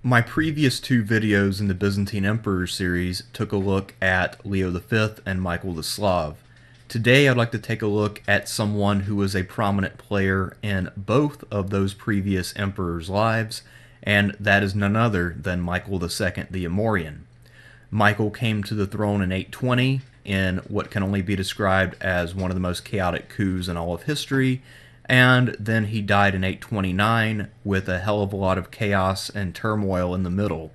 My previous two videos in the Byzantine Emperors series took a look at Leo V and Michael the Slav. Today I'd like to take a look at someone who was a prominent player in both of those previous emperors' lives, and that is none other than Michael II the Amorian. Michael came to the throne in 820 in what can only be described as one of the most chaotic coups in all of history, and then he died in 829 with a hell of a lot of chaos and turmoil in the middle.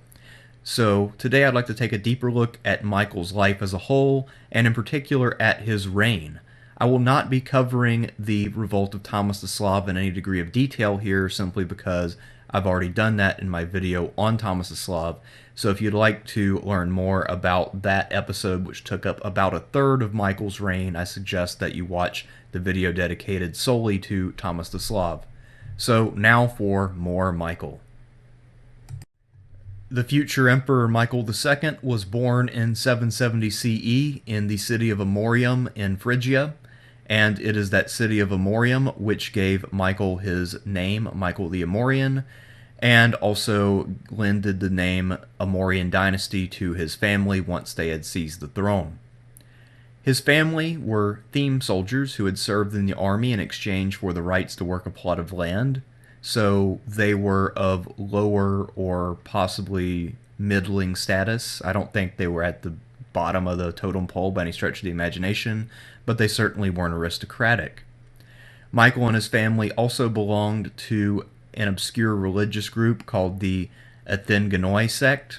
So today I'd like to take a deeper look at Michael's life as a whole, and in particular at his reign. I will not be covering the revolt of Thomas the Slav in any degree of detail here, simply because I've already done that in my video on Thomas the Slav. So if you'd like to learn more about that episode, which took up about a third of Michael's reign, I suggest that you watch the video dedicated solely to Thomas the Slav. So now for more Michael. The future Emperor Michael II was born in 770 CE in the city of Amorium in Phrygia, and it is that city of Amorium which gave Michael his name, Michael the Amorian, and also lended the name Amorian dynasty to his family once they had seized the throne. His family were theme soldiers who had served in the army in exchange for the rights to work a plot of land, so they were of lower or possibly middling status. I don't think they were at the bottom of the totem pole by any stretch of the imagination, but they certainly weren't aristocratic. Michael and his family also belonged to an obscure religious group called the Athenganoi sect,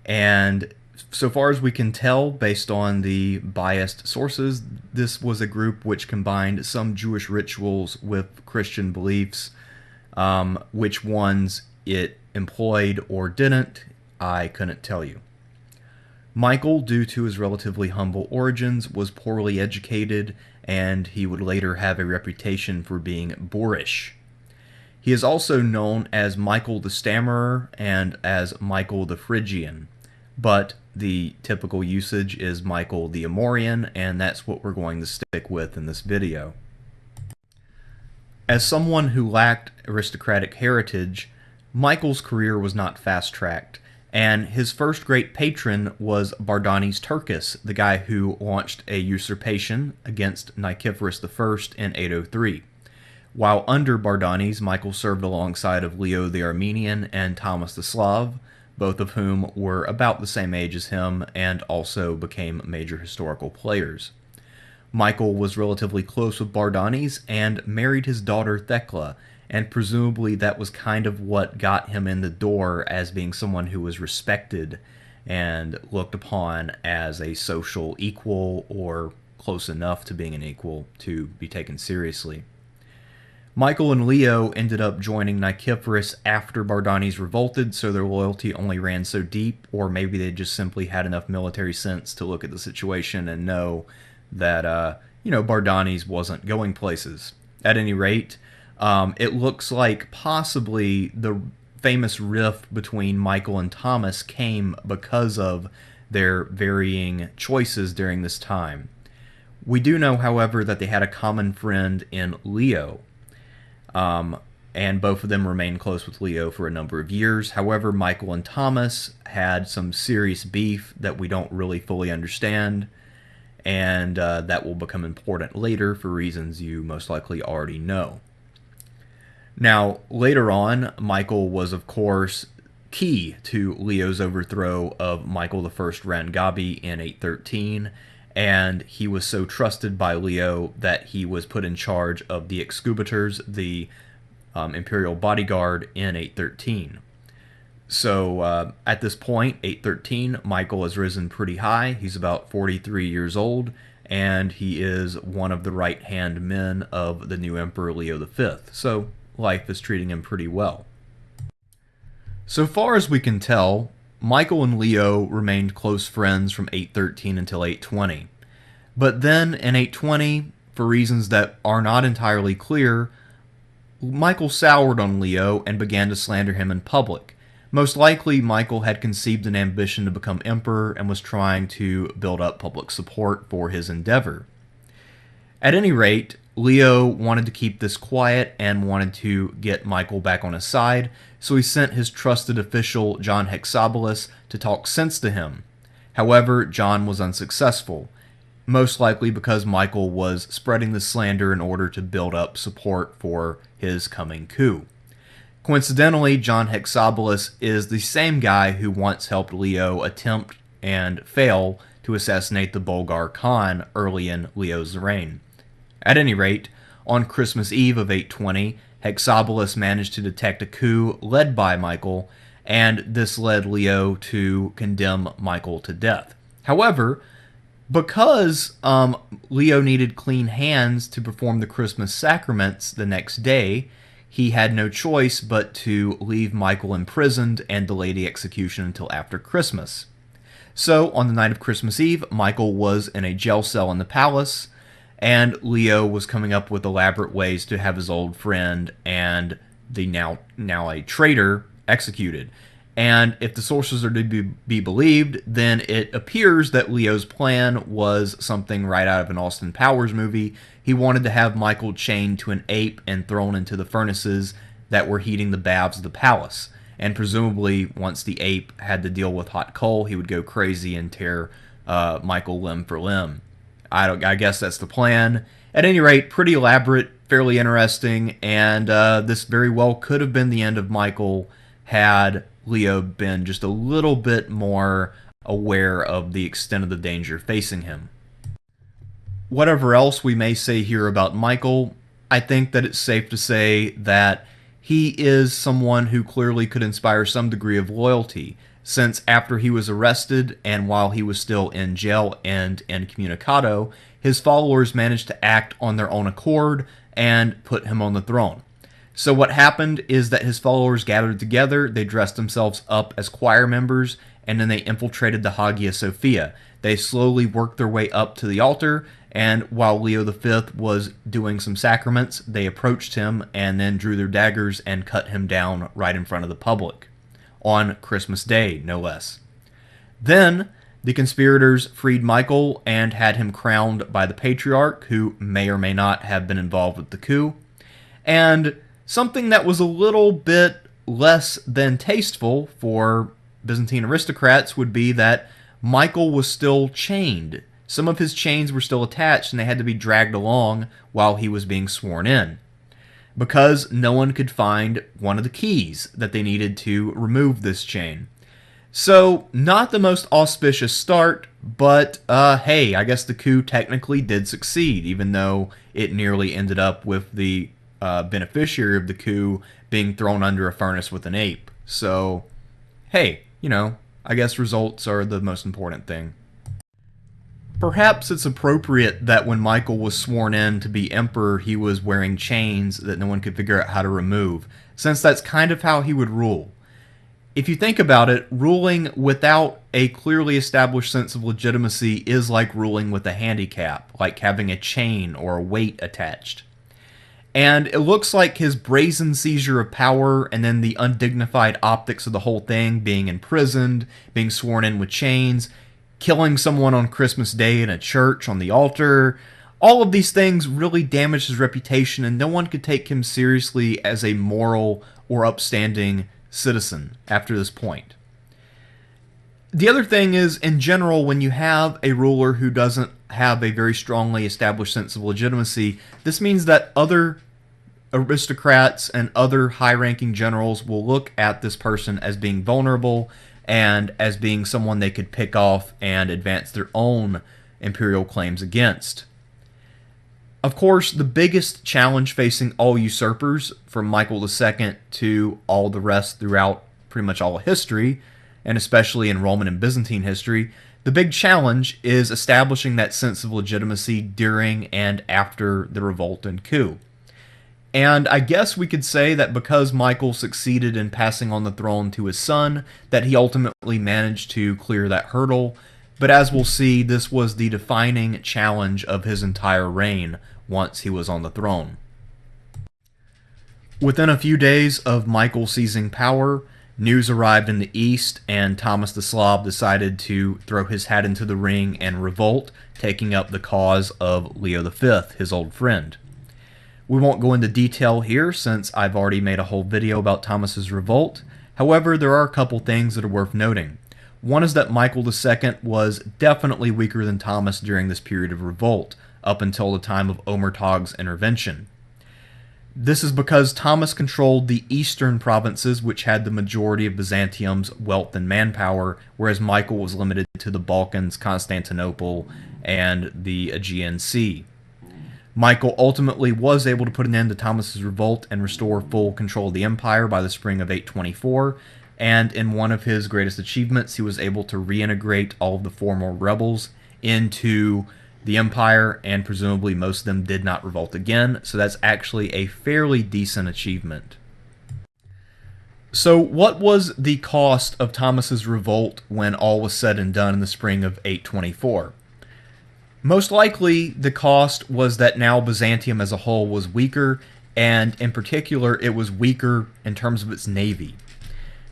and so far as we can tell, based on the biased sources, this was a group which combined some Jewish rituals with Christian beliefs. Which ones it employed or didn't, I couldn't tell you. Michael, due to his relatively humble origins, was poorly educated, and he would later have a reputation for being boorish. He is also known as Michael the Stammerer and as Michael the Phrygian, but the typical usage is Michael the Amorian, and that's what we're going to stick with in this video. As someone who lacked aristocratic heritage, Michael's career was not fast-tracked, and his first great patron was Bardanes Turcus, the guy who launched a usurpation against Nicephorus I in 803. While under Bardanes, Michael served alongside of Leo the Armenian and Thomas the Slav, both of whom were about the same age as him and also became major historical players. Michael was relatively close with Bardanes and married his daughter Thecla, and presumably that was kind of what got him in the door as being someone who was respected and looked upon as a social equal, or close enough to being an equal to be taken seriously. Michael and Leo ended up joining Nicephorus after Bardanes revolted, so their loyalty only ran so deep, or maybe they just simply had enough military sense to look at the situation and know that, Bardanes wasn't going places. At any rate, it looks like possibly the famous rift between Michael and Thomas came because of their varying choices during this time. We do know, however, that they had a common friend in Leo, and both of them remained close with Leo for a number of years. However, Michael and Thomas had some serious beef that we don't really fully understand, and that will become important later for reasons you most likely already know. Now, later on, Michael was, of course, key to Leo's overthrow of Michael I Rangabi in 813, and he was so trusted by Leo that he was put in charge of the Excubitors, the imperial bodyguard, in 813. So at this point, 813, Michael has risen pretty high. He's about 43 years old, and he is one of the right-hand men of the new Emperor Leo V. So life is treating him pretty well. So far as we can tell, Michael and Leo remained close friends from 813 until 820. But then in 820, for reasons that are not entirely clear, Michael soured on Leo and began to slander him in public. Most likely, Michael had conceived an ambition to become emperor and was trying to build up public support for his endeavor. At any rate, Leo wanted to keep this quiet and wanted to get Michael back on his side, so he sent his trusted official John Hexabolus to talk sense to him. However, John was unsuccessful, most likely because Michael was spreading the slander in order to build up support for his coming coup. Coincidentally, John Hexabolus is the same guy who once helped Leo attempt and fail to assassinate the Bulgar Khan early in Leo's reign. At any rate, on Christmas Eve of 820, Hexabolus managed to detect a coup led by Michael, and this led Leo to condemn Michael to death. However, because Leo needed clean hands to perform the Christmas sacraments the next day, he had no choice but to leave Michael imprisoned and delay the execution until after Christmas. So, on the night of Christmas Eve, Michael was in a jail cell in the palace, and Leo was coming up with elaborate ways to have his old friend and the now a traitor executed. And if the sources are to be believed, then it appears that Leo's plan was something right out of an Austin Powers movie. He wanted to have Michael chained to an ape and thrown into the furnaces that were heating the baths of the palace. And presumably, once the ape had to deal with hot coal, he would go crazy and tear Michael limb for limb. I guess that's the plan. At any rate, pretty elaborate, fairly interesting, and this very well could have been the end of Michael had Leo been just a little bit more aware of the extent of the danger facing him. Whatever else we may say here about Michael, I think that it's safe to say that he is someone who clearly could inspire some degree of loyalty, since after he was arrested and while he was still in jail and incommunicado, his followers managed to act on their own accord and put him on the throne. So what happened is that his followers gathered together, they dressed themselves up as choir members, and then they infiltrated the Hagia Sophia. They slowly worked their way up to the altar, and while Leo V was doing some sacraments, they approached him and then drew their daggers and cut him down right in front of the public. On Christmas Day, no less. Then, the conspirators freed Michael and had him crowned by the Patriarch, who may or may not have been involved with the coup. And something that was a little bit less than tasteful for Byzantine aristocrats would be that Michael was still chained. Some of his chains were still attached and they had to be dragged along while he was being sworn in, because no one could find one of the keys that they needed to remove this chain. So, not the most auspicious start, but hey, I guess the coup technically did succeed, even though it nearly ended up with the beneficiary of the coup being thrown under a furnace with an ape. So, hey, I guess results are the most important thing. Perhaps it's appropriate that when Michael was sworn in to be emperor, he was wearing chains that no one could figure out how to remove, since that's kind of how he would rule. If you think about it, ruling without a clearly established sense of legitimacy is like ruling with a handicap, like having a chain or a weight attached. And it looks like his brazen seizure of power and then the undignified optics of the whole thing, being imprisoned, being sworn in with chains, killing someone on Christmas Day in a church on the altar, all of these things really damaged his reputation, and no one could take him seriously as a moral or upstanding citizen after this point. The other thing is, in general, when you have a ruler who doesn't have a very strongly established sense of legitimacy, this means that other aristocrats and other high-ranking generals will look at this person as being vulnerable and as being someone they could pick off and advance their own imperial claims against. Of course, the biggest challenge facing all usurpers, from Michael II to all the rest throughout pretty much all of history, and especially in Roman and Byzantine history, the big challenge is establishing that sense of legitimacy during and after the revolt and coup. And I guess we could say that because Michael succeeded in passing on the throne to his son, that he ultimately managed to clear that hurdle. But as we'll see, this was the defining challenge of his entire reign once he was on the throne. Within a few days of Michael seizing power, news arrived in the east, and Thomas the Slav decided to throw his hat into the ring and revolt, taking up the cause of Leo V, his old friend. We won't go into detail here since I've already made a whole video about Thomas's revolt. However, there are a couple things that are worth noting. One is that Michael II was definitely weaker than Thomas during this period of revolt, up until the time of Omertag's intervention. This is because Thomas controlled the eastern provinces, which had the majority of Byzantium's wealth and manpower, whereas Michael was limited to the Balkans, Constantinople, and the Aegean Sea. Michael ultimately was able to put an end to Thomas's revolt and restore full control of the empire by the spring of 824, and in one of his greatest achievements, he was able to reintegrate all of the former rebels into the empire, and presumably most of them did not revolt again, so that's actually a fairly decent achievement. So what was the cost of Thomas's revolt when all was said and done in the spring of 824? Most likely, the cost was that now Byzantium as a whole was weaker, and in particular, it was weaker in terms of its navy.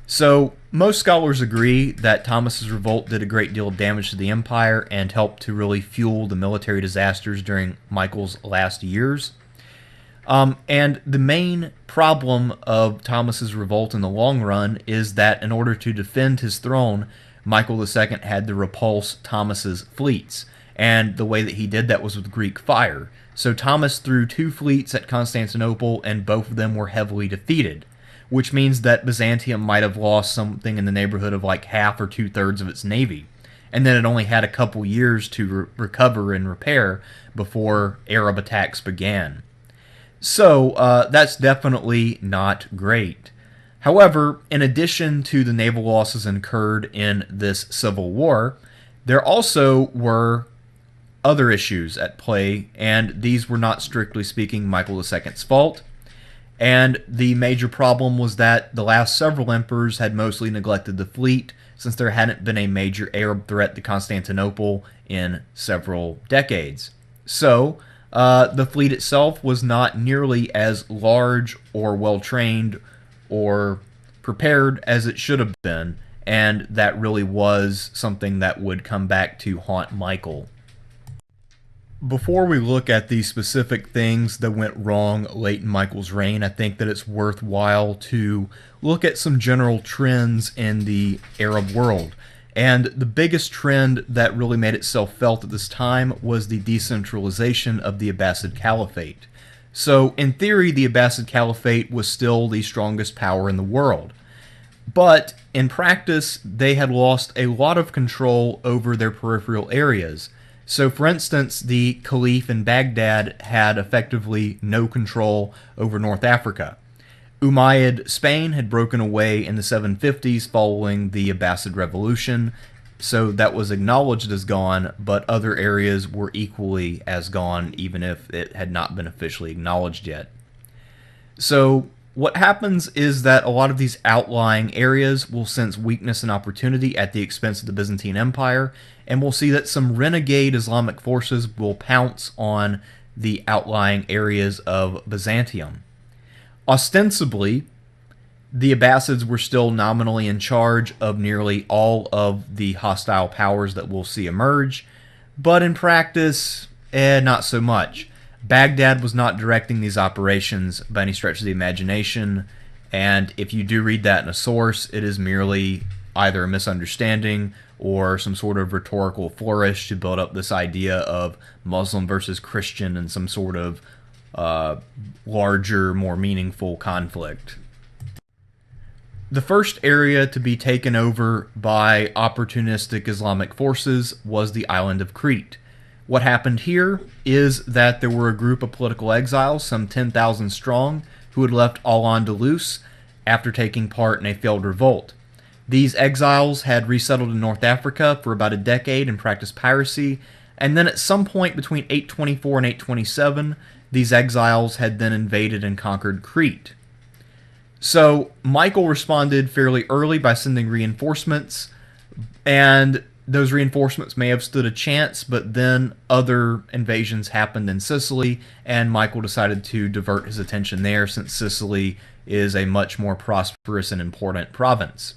So, most scholars agree that Thomas's revolt did a great deal of damage to the empire and helped to really fuel the military disasters during Michael's last years. And the main problem of Thomas's revolt in the long run is that in order to defend his throne, Michael II had to repulse Thomas's fleets. And the way that he did that was with Greek fire. So Thomas threw 2 fleets at Constantinople, and both of them were heavily defeated, which means that Byzantium might have lost something in the neighborhood of like half or 2/3 of its navy. And then it only had a couple years to recover and repair before Arab attacks began. So that's definitely not great. However, in addition to the naval losses incurred in this civil war, there also were other issues at play, and these were not strictly speaking Michael II's fault. And the major problem was that the last several emperors had mostly neglected the fleet, since there hadn't been a major Arab threat to Constantinople in several decades. So, the fleet itself was not nearly as large or well-trained or prepared as it should have been, and that really was something that would come back to haunt Michael. Before we look at the specific things that went wrong late in Michael's reign, I think that it's worthwhile to look at some general trends in the Arab world. And the biggest trend that really made itself felt at this time was the decentralization of the Abbasid Caliphate. So, in theory, the Abbasid Caliphate was still the strongest power in the world. But, in practice, they had lost a lot of control over their peripheral areas. So, for instance, the Caliph in Baghdad had effectively no control over North Africa. Umayyad Spain had broken away in the 750s following the Abbasid Revolution, so that was acknowledged as gone, but other areas were equally as gone, even if it had not been officially acknowledged yet. So, what happens is that a lot of these outlying areas will sense weakness and opportunity at the expense of the Byzantine Empire, and we'll see that some renegade Islamic forces will pounce on the outlying areas of Byzantium. Ostensibly, the Abbasids were still nominally in charge of nearly all of the hostile powers that we'll see emerge, but in practice, not so much. Baghdad was not directing these operations by any stretch of the imagination, and if you do read that in a source, it is merely either a misunderstanding or some sort of rhetorical flourish to build up this idea of Muslim versus Christian and some sort of larger, more meaningful conflict. The first area to be taken over by opportunistic Islamic forces was the island of Crete. What happened here is that there were a group of political exiles, some 10,000 strong, who had left Al-Andalus after taking part in a failed revolt. These exiles had resettled in North Africa for about a decade and practiced piracy, and then at some point between 824 and 827, these exiles had then invaded and conquered Crete. So Michael responded fairly early by sending reinforcements, and those reinforcements may have stood a chance, but then other invasions happened in Sicily, and Michael decided to divert his attention there since Sicily is a much more prosperous and important province.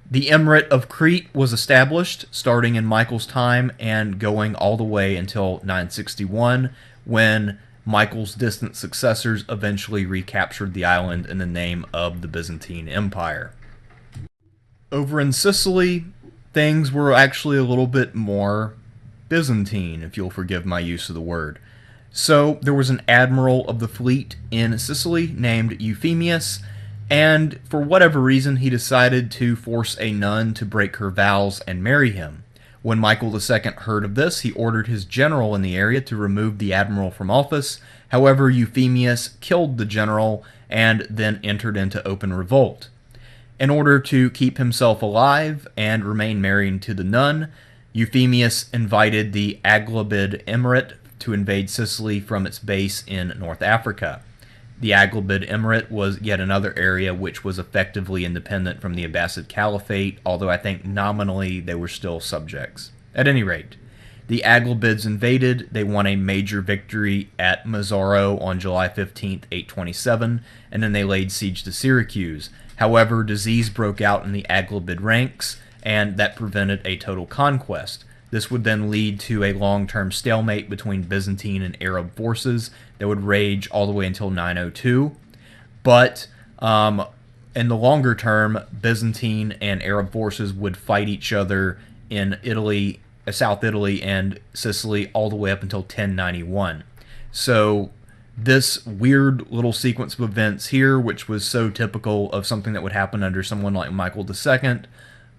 The Emirate of Crete was established starting in Michael's time and going all the way until 961, when Michael's distant successors eventually recaptured the island in the name of the Byzantine Empire. Over in Sicily, things were actually a little bit more Byzantine, if you'll forgive my use of the word. So there was an admiral of the fleet in Sicily named Euphemius, and for whatever reason he decided to force a nun to break her vows and marry him. When Michael II heard of this, he ordered his general in the area to remove the admiral from office. However, Euphemius killed the general and then entered into open revolt. In order to keep himself alive and remain married to the nun, Euphemius invited the Aghlabid Emirate to invade Sicily from its base in North Africa. The Aghlabid Emirate was yet another area which was effectively independent from the Abbasid Caliphate, although I think nominally they were still subjects. At any rate, the Aghlabids invaded. They won a major victory at Mazzaro on July 15, 827, and then they laid siege to Syracuse. However, disease broke out in the Aghlabid ranks, and that prevented a total conquest. This would then lead to a long-term stalemate between Byzantine and Arab forces that would rage all the way until 902. But in the longer term, Byzantine and Arab forces would fight each other in Italy, South Italy, and Sicily all the way up until 1091. So this weird little sequence of events here, which was so typical of something that would happen under someone like Michael II,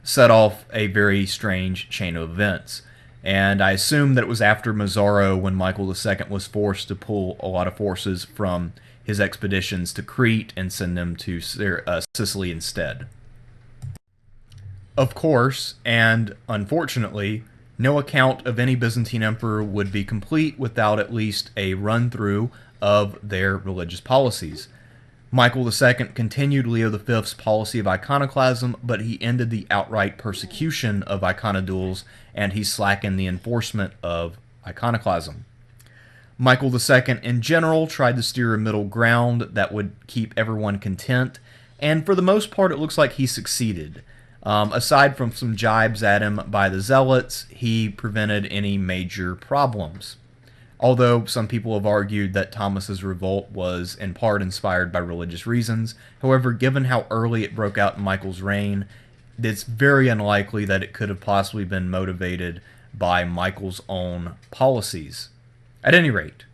set off a very strange chain of events. And I assume that it was after Mazzaro when Michael II was forced to pull a lot of forces from his expeditions to Crete and send them to Sicily instead. Of course, and unfortunately, no account of any Byzantine emperor would be complete without at least a run-through of their religious policies. Michael II continued Leo V's policy of iconoclasm, but he ended the outright persecution of iconodules, and he slackened the enforcement of iconoclasm. Michael II in general tried to steer a middle ground that would keep everyone content, and for the most part it looks like he succeeded. Aside from some jibes at him by the zealots, he prevented any major problems. Although some people have argued that Thomas's revolt was in part inspired by religious reasons, however, given how early it broke out in Michael's reign, it's very unlikely that it could have possibly been motivated by Michael's own policies. At any rate,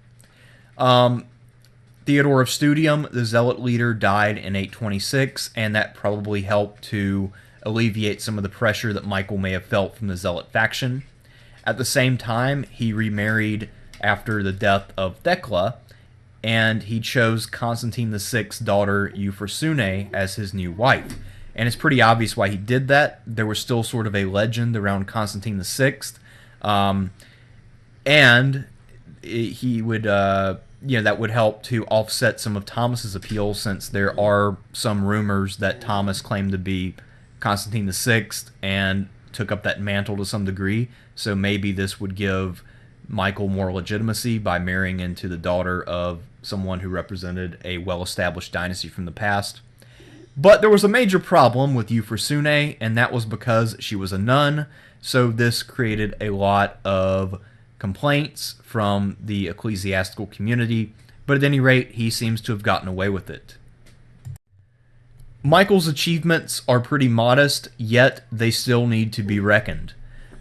Theodore of Studium, the zealot leader, died in 826, and that probably helped to alleviate some of the pressure that Michael may have felt from the zealot faction. At the same time, he remarried after the death of Thecla, and he chose Constantine VI's daughter Euphrosyne as his new wife. And it's pretty obvious why he did that. There was still sort of a legend around Constantine VI, and he would, that would help to offset some of Thomas's appeal, since there are some rumors that Thomas claimed to be Constantine VI and took up that mantle to some degree. So maybe this would give Michael more legitimacy by marrying into the daughter of someone who represented a well-established dynasty from the past. But there was a major problem with Euphrosyne, and that was because she was a nun, so this created a lot of complaints from the ecclesiastical community, but at any rate, he seems to have gotten away with it. Michael's achievements are pretty modest, yet they still need to be reckoned.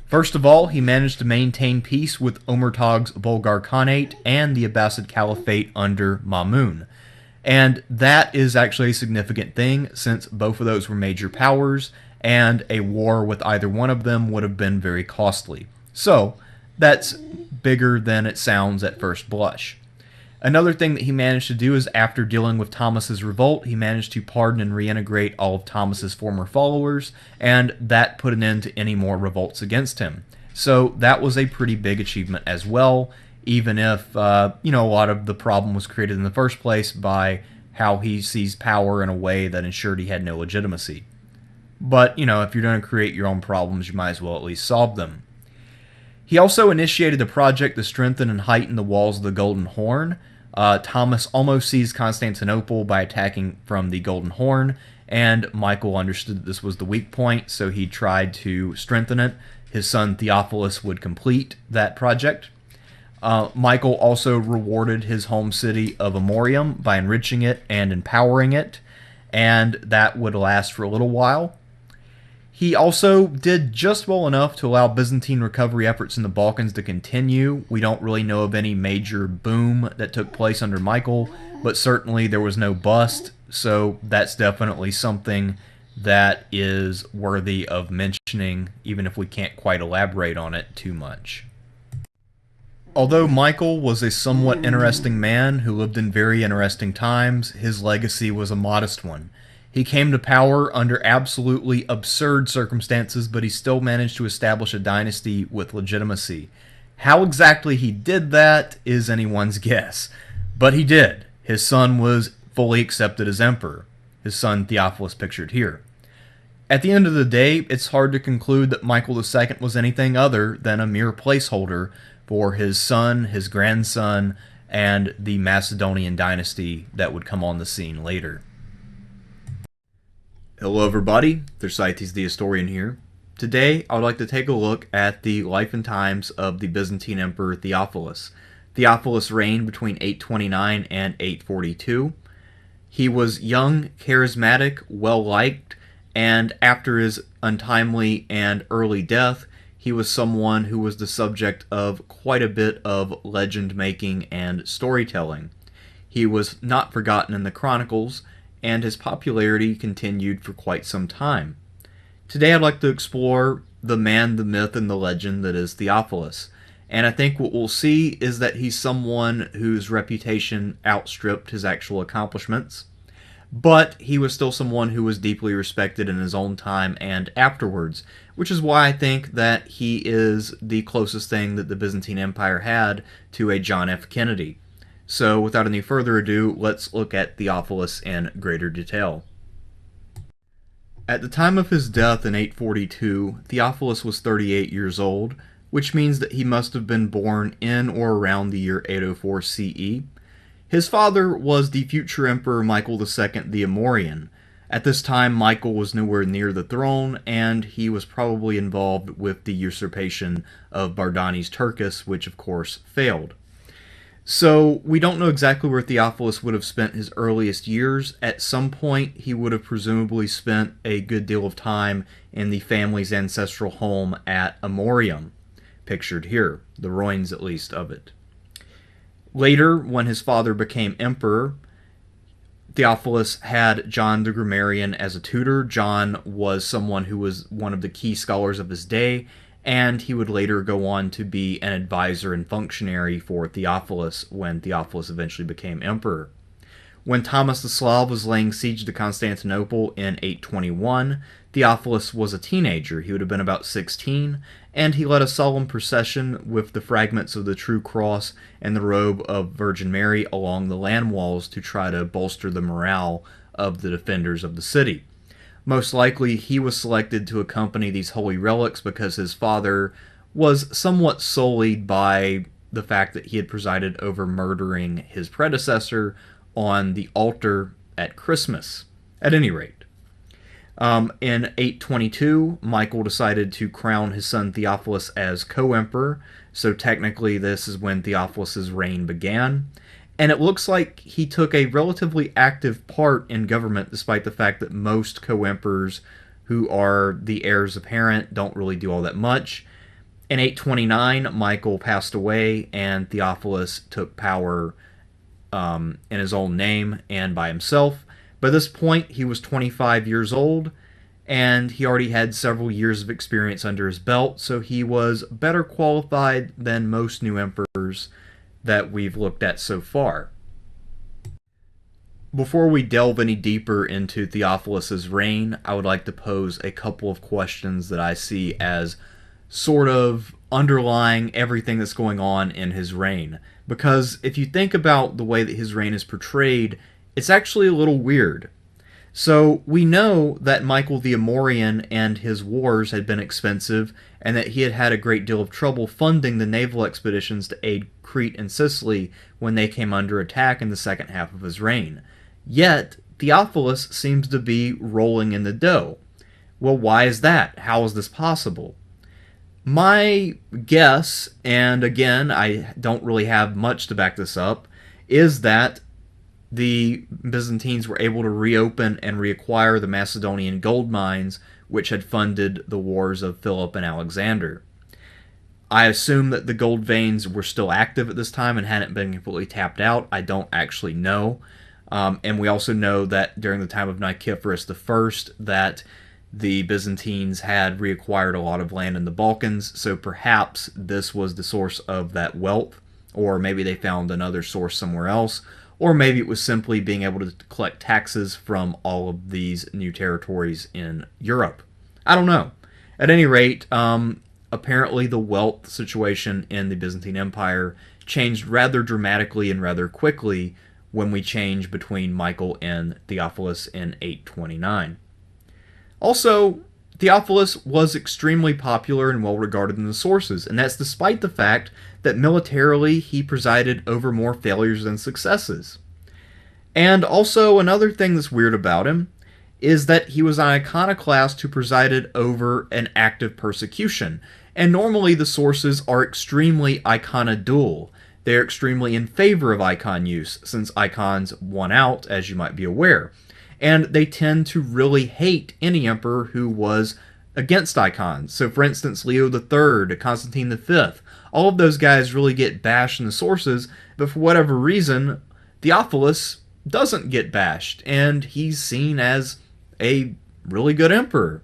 First of all, he managed to maintain peace with Omertag's Bulgar Khanate and the Abbasid Caliphate under Mamun. And that is actually a significant thing, since both of those were major powers, and a war with either one of them would have been very costly. So, that's bigger than it sounds at first blush. Another thing that he managed to do is, after dealing with Thomas's revolt, he managed to pardon and reintegrate all of Thomas's former followers, and that put an end to any more revolts against him. So that was a pretty big achievement as well, even if, a lot of the problem was created in the first place by how he seized power in a way that ensured he had no legitimacy. But, if you're going to create your own problems, you might as well at least solve them. He also initiated the project to strengthen and heighten the walls of the Golden Horn. Thomas almost seized Constantinople by attacking from the Golden Horn, and Michael understood that this was the weak point, so he tried to strengthen it. His son Theophilus would complete that project. Michael also rewarded his home city of Amorium by enriching it and empowering it, and that would last for a little while. He also did just well enough to allow Byzantine recovery efforts in the Balkans to continue. We don't really know of any major boom that took place under Michael, but certainly there was no bust, so that's definitely something that is worthy of mentioning, even if we can't quite elaborate on it too much. Although Michael was a somewhat interesting man who lived in very interesting times, his legacy was a modest one. He came to power under absolutely absurd circumstances, but he still managed to establish a dynasty with legitimacy. How exactly he did that is anyone's guess, but he did. His son was fully accepted as emperor, his son Theophilus pictured here. At the end of the day, it's hard to conclude that Michael II was anything other than a mere placeholder for his son, his grandson, and the Macedonian dynasty that would come on the scene later. Hello everybody, Thersites the Historian here. Today I would like to take a look at the life and times of the Byzantine Emperor Theophilus. Theophilus reigned between 829 and 842. He was young, charismatic, well-liked, and after his untimely and early death, he was someone who was the subject of quite a bit of legend making and storytelling. He was not forgotten in the chronicles, and his popularity continued for quite some time. Today I'd like to explore the man, the myth, and the legend that is Theophilus. And I think what we'll see is that he's someone whose reputation outstripped his actual accomplishments, but he was still someone who was deeply respected in his own time and afterwards, which is why I think that he is the closest thing that the Byzantine Empire had to a John F. Kennedy. So without any further ado, let's look at Theophilus in greater detail. At the time of his death in 842, Theophilus was 38 years old, which means that he must have been born in or around the year 804 CE. His father was the future Emperor Michael II the Amorian. At this time, Michael was nowhere near the throne, and he was probably involved with the usurpation of Bardani's Turkis, which of course failed. So we don't know exactly where Theophilus would have spent his earliest years. At some point, he would have presumably spent a good deal of time in the family's ancestral home at Amorium, pictured here, the ruins at least of it. Later, when his father became emperor, Theophilus had John the Grammarian as a tutor. John was someone who was one of the key scholars of his day, and he would later go on to be an advisor and functionary for Theophilus when Theophilus eventually became emperor. When Thomas the Slav was laying siege to Constantinople in 821, Theophilus was a teenager. He would have been about 16, and he led a solemn procession with the fragments of the True Cross and the robe of Virgin Mary along the land walls to try to bolster the morale of the defenders of the city. Most likely, he was selected to accompany these holy relics because his father was somewhat sullied by the fact that he had presided over murdering his predecessor on the altar at Christmas. At any rate, in 822, Michael decided to crown his son Theophilus as co-emperor, so technically this is when Theophilus' reign began. And it looks like he took a relatively active part in government, despite the fact that most co-emperors who are the heirs apparent don't really do all that much. In 829, Michael passed away, and Theophilus took power in his own name and by himself. By this point, he was 25 years old, and he already had several years of experience under his belt, so he was better qualified than most new emperors that we've looked at so far. Before we delve any deeper into Theophilus' reign, I would like to pose a couple of questions that I see as sort of underlying everything that's going on in his reign. Because if you think about the way that his reign is portrayed, it's actually a little weird. So we know that Michael the Amorian and his wars had been expensive, and that he had had a great deal of trouble funding the naval expeditions to aid Crete and Sicily when they came under attack in the second half of his reign. Yet, Theophilus seems to be rolling in the dough. Well, why is that? How is this possible? My guess, and again, I don't really have much to back this up, is that the Byzantines were able to reopen and reacquire the Macedonian gold mines, which had funded the wars of Philip and Alexander. I assume that the gold veins were still active at this time and hadn't been completely tapped out. I don't actually know. And we also know that during the time of Nicephorus I, that the Byzantines had reacquired a lot of land in the Balkans, so perhaps this was the source of that wealth, or maybe they found another source somewhere else, or maybe it was simply being able to collect taxes from all of these new territories in Europe. I don't know. At any rate, apparently the wealth situation in the Byzantine Empire changed rather dramatically and rather quickly when we change between Michael and Theophilus in 829. Also, Theophilus was extremely popular and well regarded in the sources, and that's despite the fact that militarily he presided over more failures than successes. And also, another thing that's weird about him is that he was an iconoclast who presided over an active persecution. And normally the sources are extremely iconodule. They're extremely in favor of icon use, since icons won out, as you might be aware. And they tend to really hate any emperor who was against icons. So, for instance, Leo III, Constantine V, all of those guys really get bashed in the sources, but for whatever reason, Theophilus doesn't get bashed, and he's seen as a really good emperor.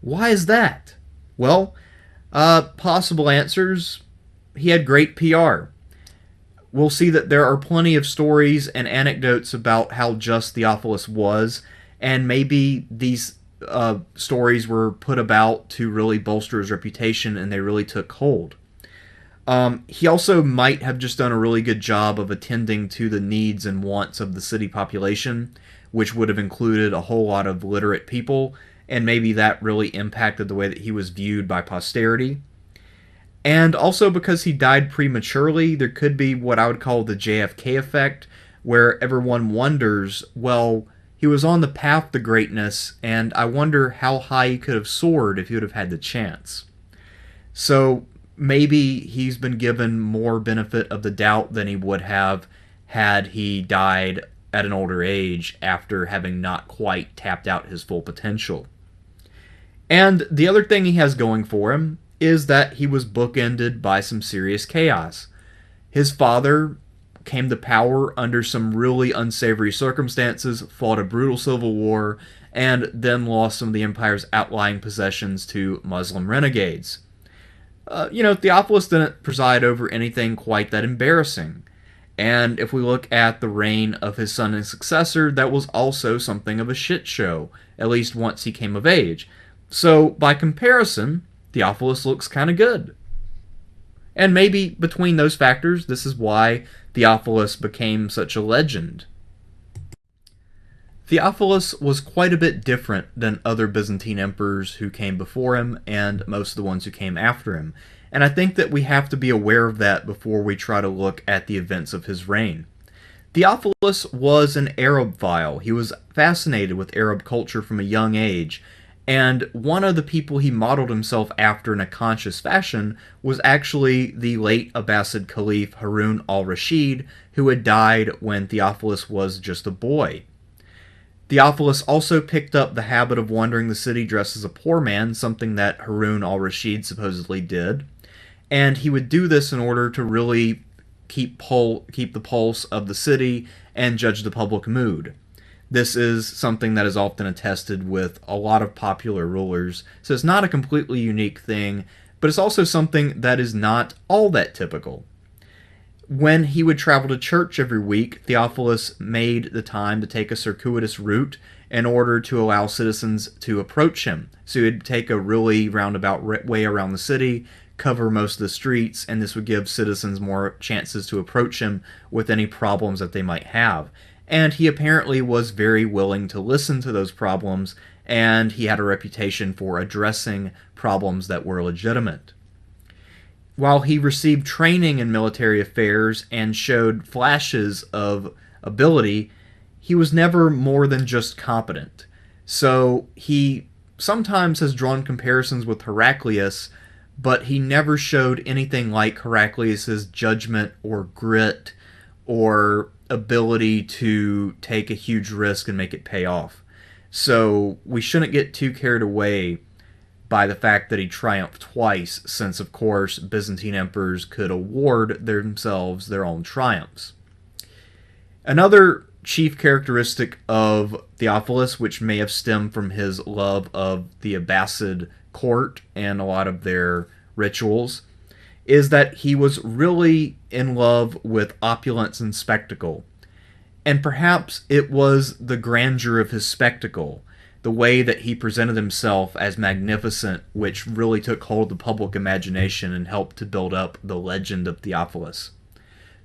Why is that? Well, possible answers: he had great PR. We'll see that there are plenty of stories and anecdotes about how just Theophilus was, and maybe these stories were put about to really bolster his reputation, and they really took hold. He also might have just done a really good job of attending to the needs and wants of the city population, which would have included a whole lot of literate people, and maybe that really impacted the way that he was viewed by posterity. And also because he died prematurely, there could be what I would call the JFK effect, where everyone wonders, well, he was on the path to greatness, and I wonder how high he could have soared if he would have had the chance. So maybe he's been given more benefit of the doubt than he would have had he died at an older age after having not quite tapped out his full potential. And the other thing he has going for him is that he was bookended by some serious chaos. His father came to power under some really unsavory circumstances, fought a brutal civil war, and then lost some of the empire's outlying possessions to Muslim renegades. Theophilus didn't preside over anything quite that embarrassing. And if we look at the reign of his son and successor, that was also something of a shit show, at least once he came of age. So, by comparison, Theophilus looks kind of good. And maybe between those factors, this is why Theophilus became such a legend. Theophilus was quite a bit different than other Byzantine emperors who came before him and most of the ones who came after him, and I think that we have to be aware of that before we try to look at the events of his reign. Theophilus was an Arabophile. He was fascinated with Arab culture from a young age, and one of the people he modeled himself after in a conscious fashion was actually the late Abbasid Caliph Harun al-Rashid, who had died when Theophilus was just a boy. Theophilus also picked up the habit of wandering the city dressed as a poor man, something that Harun al-Rashid supposedly did, and he would do this in order to really keep the pulse of the city and judge the public mood. This is something that is often attested with a lot of popular rulers, so it's not a completely unique thing, but it's also something that is not all that typical. When he would travel to church every week, Theophilus made the time to take a circuitous route in order to allow citizens to approach him. So he'd take a really roundabout way around the city, cover most of the streets, and this would give citizens more chances to approach him with any problems that they might have. And he apparently was very willing to listen to those problems, and he had a reputation for addressing problems that were legitimate. While he received training in military affairs and showed flashes of ability, he was never more than just competent. So he sometimes has drawn comparisons with Heraclius, but he never showed anything like Heraclius's judgment or grit or ability to take a huge risk and make it pay off. So we shouldn't get too carried away by the fact that he triumphed twice, since, of course, Byzantine emperors could award themselves their own triumphs. Another chief characteristic of Theophilus, which may have stemmed from his love of the Abbasid court and a lot of their rituals, is that he was really in love with opulence and spectacle. And perhaps it was the grandeur of his spectacle, the way that he presented himself as magnificent, which really took hold of the public imagination and helped to build up the legend of Theophilus.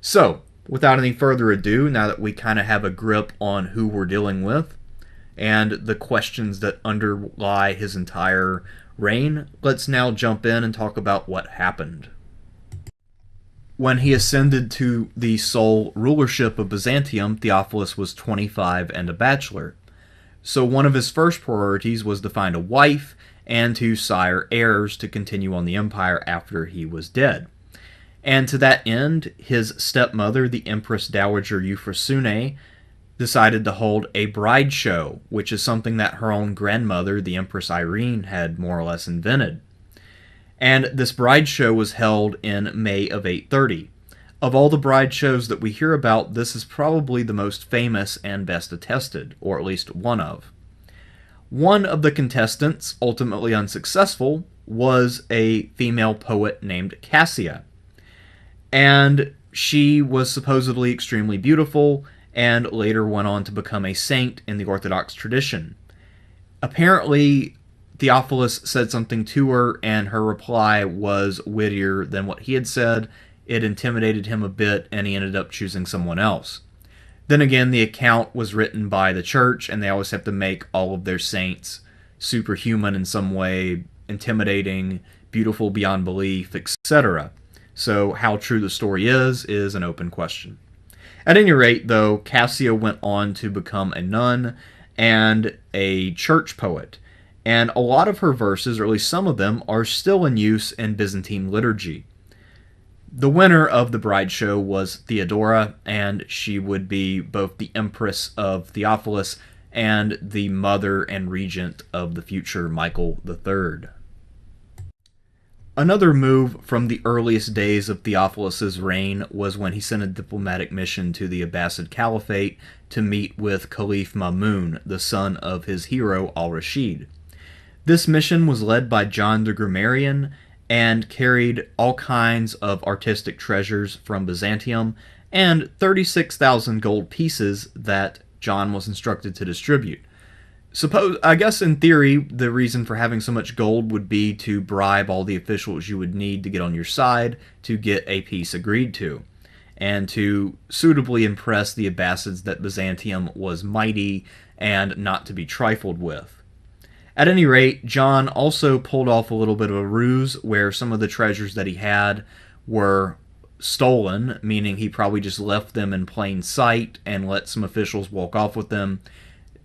So, without any further ado, now that we kind of have a grip on who we're dealing with and the questions that underlie his entire reign, let's now jump in and talk about what happened. When he ascended to the sole rulership of Byzantium, Theophilus was 25 and a bachelor. So one of his first priorities was to find a wife and to sire heirs to continue on the empire after he was dead. And to that end, his stepmother, the Empress Dowager Euphrosyne, decided to hold a bride show, which is something that her own grandmother, the Empress Irene, had more or less invented. And this bride show was held in May of 830. Of all the bride shows that we hear about, this is probably the most famous and best attested, or at least one of. One of the contestants, ultimately unsuccessful, was a female poet named Cassia. And she was supposedly extremely beautiful, and later went on to become a saint in the Orthodox tradition. Apparently, Theophilus said something to her, and her reply was wittier than what he had said. It intimidated him a bit, and he ended up choosing someone else. Then again, the account was written by the church, and they always have to make all of their saints superhuman in some way, intimidating, beautiful beyond belief, etc. So how true the story is an open question. At any rate, though, Cassia went on to become a nun and a church poet, and a lot of her verses, or at least some of them, are still in use in Byzantine liturgy. The winner of the bride show was Theodora, and she would be both the empress of Theophilus and the mother and regent of the future Michael III. Another move from the earliest days of Theophilus's reign was when he sent a diplomatic mission to the Abbasid Caliphate to meet with Caliph Mamun, the son of his hero al-Rashid. This mission was led by John the Grammarian and carried all kinds of artistic treasures from Byzantium and 36,000 gold pieces that John was instructed to distribute. I guess in theory, the reason for having so much gold would be to bribe all the officials you would need to get on your side to get a peace agreed to, and to suitably impress the Abbasids that Byzantium was mighty and not to be trifled with. At any rate, John also pulled off a little bit of a ruse where some of the treasures that he had were stolen, meaning he probably just left them in plain sight and let some officials walk off with them,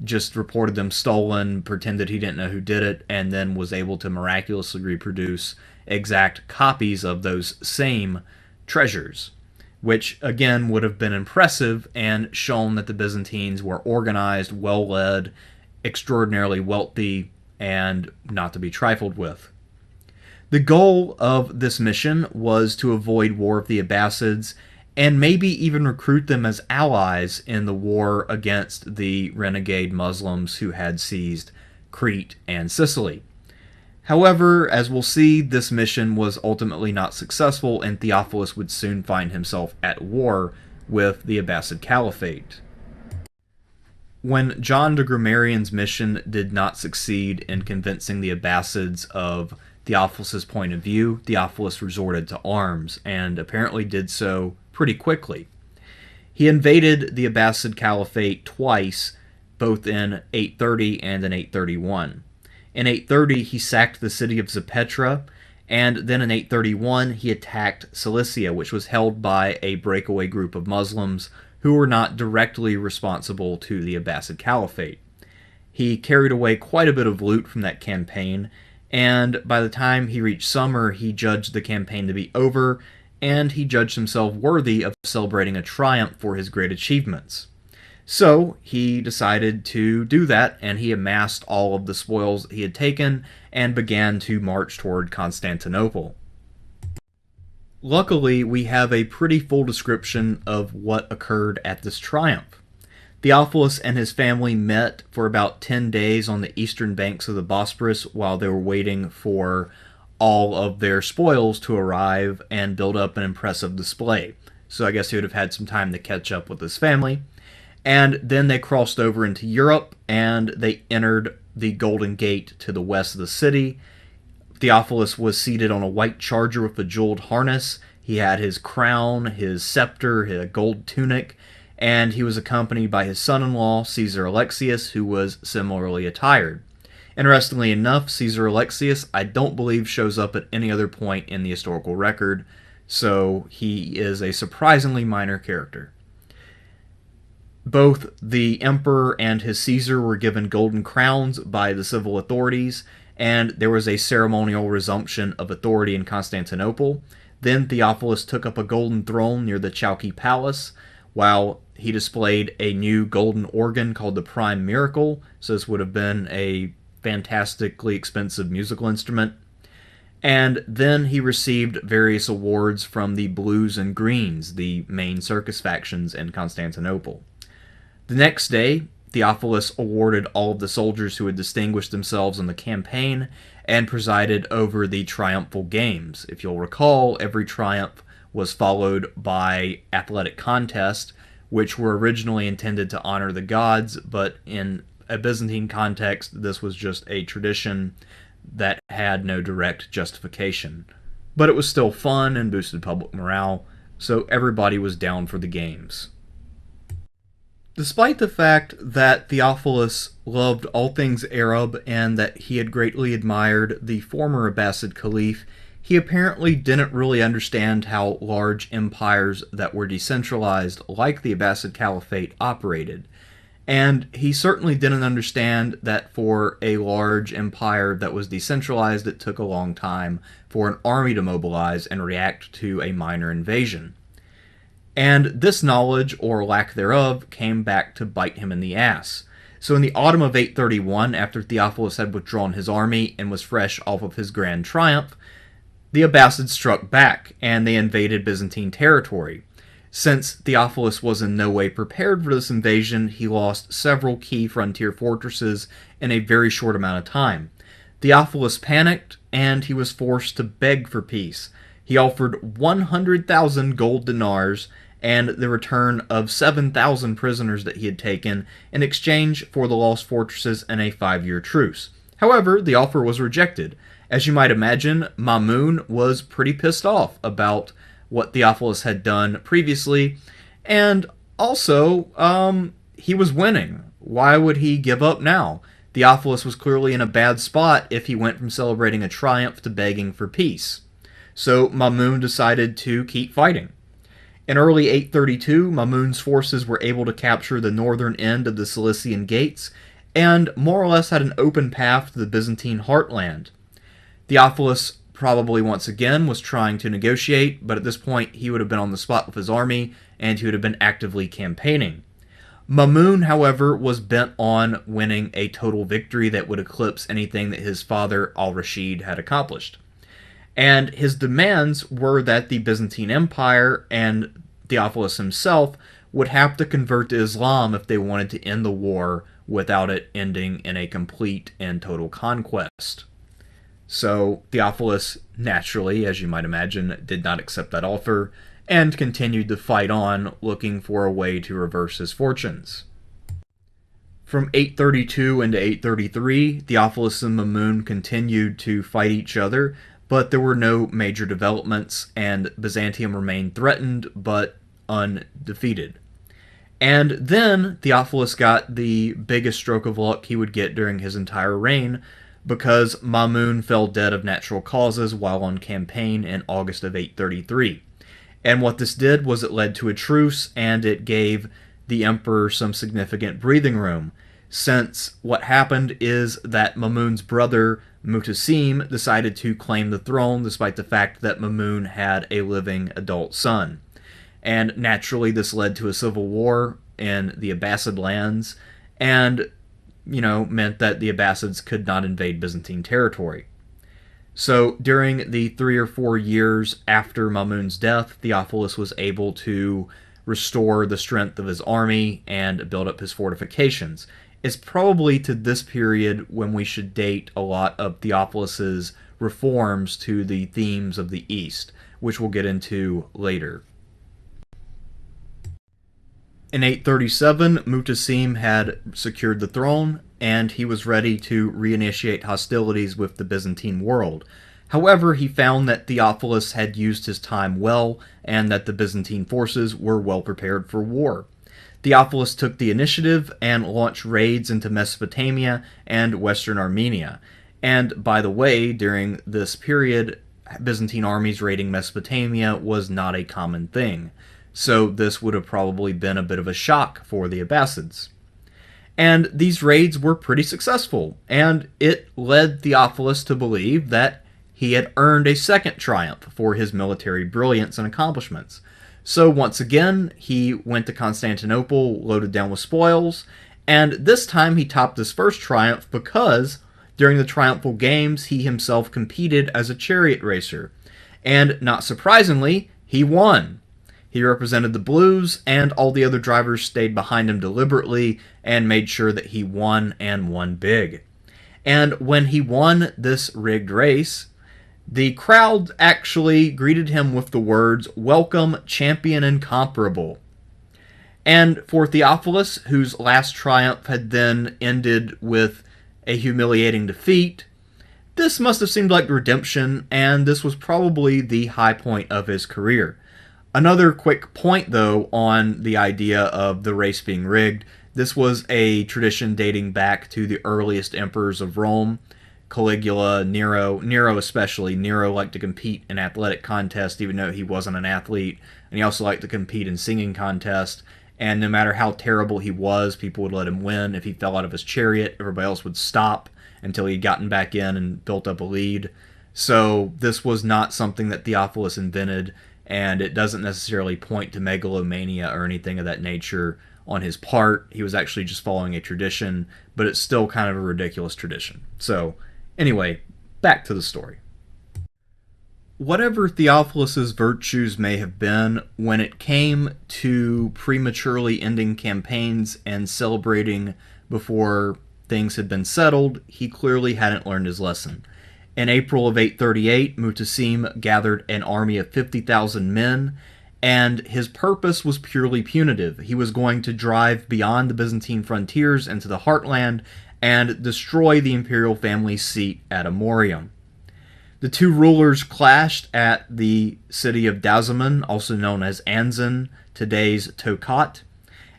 just reported them stolen, pretended he didn't know who did it, and then was able to miraculously reproduce exact copies of those same treasures, which again would have been impressive and shown that the Byzantines were organized, well-led, extraordinarily wealthy, and not to be trifled with. The goal of this mission was to avoid war with the Abbasids and maybe even recruit them as allies in the war against the renegade Muslims who had seized Crete and Sicily. However, as we'll see, this mission was ultimately not successful, and Theophilus would soon find himself at war with the Abbasid Caliphate. When John the Grammarian's mission did not succeed in convincing the Abbasids of Theophilus' point of view, Theophilus resorted to arms, and apparently did so pretty quickly. He invaded the Abbasid Caliphate twice, both in 830 and in 831. In 830, he sacked the city of Zapetra, and then in 831, he attacked Cilicia, which was held by a breakaway group of Muslims who were not directly responsible to the Abbasid Caliphate. He carried away quite a bit of loot from that campaign, and by the time he reached summer, he judged the campaign to be over, and he judged himself worthy of celebrating a triumph for his great achievements. So he decided to do that, and he amassed all of the spoils he had taken and began to march toward Constantinople. Luckily, we have a pretty full description of what occurred at this triumph. Theophilus and his family met for about 10 days on the eastern banks of the Bosporus while they were waiting for all of their spoils to arrive and build up an impressive display. So I guess he would have had some time to catch up with his family. And then they crossed over into Europe and they entered the Golden Gate to the west of the city. Theophilus was seated on a white charger with a jeweled harness. He had his crown, his scepter, his gold tunic, and he was accompanied by his son-in-law, Caesar Alexius, who was similarly attired. Interestingly enough, Caesar Alexius, I don't believe, shows up at any other point in the historical record, so he is a surprisingly minor character. Both the emperor and his Caesar were given golden crowns by the civil authorities, and there was a ceremonial resumption of authority in Constantinople. Then Theophilus took up a golden throne near the Chowki Palace, while he displayed a new golden organ called the Prime Miracle, so this would have been a fantastically expensive musical instrument. And then he received various awards from the Blues and Greens, the main circus factions in Constantinople. The next day, Theophilus awarded all of the soldiers who had distinguished themselves in the campaign and presided over the triumphal games. If you'll recall, every triumph was followed by athletic contests, which were originally intended to honor the gods, but in a Byzantine context, this was just a tradition that had no direct justification. But it was still fun and boosted public morale, so everybody was down for the games. Despite the fact that Theophilus loved all things Arab and that he had greatly admired the former Abbasid Caliph, he apparently didn't really understand how large empires that were decentralized, like the Abbasid Caliphate, operated. And he certainly didn't understand that for a large empire that was decentralized, it took a long time for an army to mobilize and react to a minor invasion. And this knowledge, or lack thereof, came back to bite him in the ass. So in the autumn of 831, after Theophilus had withdrawn his army and was fresh off of his grand triumph, the Abbasids struck back, and they invaded Byzantine territory. Since Theophilus was in no way prepared for this invasion, he lost several key frontier fortresses in a very short amount of time. Theophilus panicked, and he was forced to beg for peace. He offered 100,000 gold dinars and the return of 7,000 prisoners that he had taken in exchange for the lost fortresses and a 5-year truce. However, the offer was rejected. As you might imagine, Mamun was pretty pissed off about what Theophilus had done previously, and also, he was winning. Why would he give up now? Theophilus was clearly in a bad spot if he went from celebrating a triumph to begging for peace. So Mamun decided to keep fighting. In early 832, Mamun's forces were able to capture the northern end of the Cilician Gates, and more or less had an open path to the Byzantine heartland. Theophilus probably once again was trying to negotiate, but at this point he would have been on the spot with his army, and he would have been actively campaigning. Mamun, however, was bent on winning a total victory that would eclipse anything that his father Al-Rashid had accomplished. And his demands were that the Byzantine Empire and Theophilus himself would have to convert to Islam if they wanted to end the war without it ending in a complete and total conquest. So Theophilus, naturally, as you might imagine, did not accept that offer and continued to fight on, looking for a way to reverse his fortunes. From 832 into 833, Theophilus and Mamun continued to fight each other, but there were no major developments, and Byzantium remained threatened, but undefeated. And then Theophilus got the biggest stroke of luck he would get during his entire reign, because Mamun fell dead of natural causes while on campaign in August of 833. And what this did was it led to a truce, and it gave the emperor some significant breathing room. since what happened is that Mamun's brother Mutasim decided to claim the throne despite the fact that Mamun had a living adult son. And naturally, this led to a civil war in the Abbasid lands, and, meant that the Abbasids could not invade Byzantine territory. So during the 3 or 4 years after Mamun's death, Theophilus was able to restore the strength of his army and build up his fortifications. It's probably to this period when we should date a lot of Theophilus's reforms to the themes of the East, which we'll get into later. In 837, Mutasim had secured the throne, and he was ready to reinitiate hostilities with the Byzantine world. However, he found that Theophilus had used his time well, and that the Byzantine forces were well prepared for war. Theophilus took the initiative and launched raids into Mesopotamia and western Armenia. And by the way, during this period, Byzantine armies raiding Mesopotamia was not a common thing. So this would have probably been a bit of a shock for the Abbasids. And these raids were pretty successful, and it led Theophilus to believe that he had earned a second triumph for his military brilliance and accomplishments. So once again, he went to Constantinople loaded down with spoils, and this time he topped his first triumph because during the triumphal games he himself competed as a chariot racer. And not surprisingly, he won. He represented the Blues, and all the other drivers stayed behind him deliberately and made sure that he won, and won big. And when he won this rigged race, the crowd actually greeted him with the words, "Welcome, champion incomparable." And for Theophilus, whose last triumph had then ended with a humiliating defeat, this must have seemed like redemption, and this was probably the high point of his career. Another quick point, though, on the idea of the race being rigged. This was a tradition dating back to the earliest emperors of Rome. Caligula, Nero especially. Nero liked to compete in athletic contests, even though he wasn't an athlete. And he also liked to compete in singing contests. And no matter how terrible he was, people would let him win. If he fell out of his chariot, everybody else would stop until he'd gotten back in and built up a lead. So this was not something that Theophilus invented, and it doesn't necessarily point to megalomania or anything of that nature on his part. He was actually just following a tradition, but it's still kind of a ridiculous tradition. So, anyway, back to the story. Whatever Theophilus's virtues may have been, when it came to prematurely ending campaigns and celebrating before things had been settled, he clearly hadn't learned his lesson. In April of 838, Mutasim gathered an army of 50,000 men, and his purpose was purely punitive. He was going to drive beyond the Byzantine frontiers into the heartland and destroy the imperial family seat at Amorium. The two rulers clashed at the city of Dazaman, also known as Anzan, today's Tokat,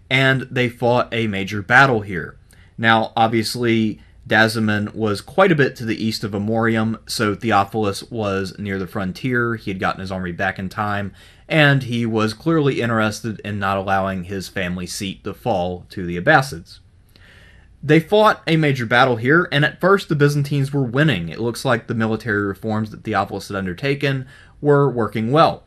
and they fought a major battle here. Now, obviously, Dazaman was quite a bit to the east of Amorium, so Theophilus was near the frontier. He had gotten his army back in time, and he was clearly interested in not allowing his family seat to fall to the Abbasids. They fought a major battle here, and at first the Byzantines were winning. It looks like the military reforms that Theophilus had undertaken were working well.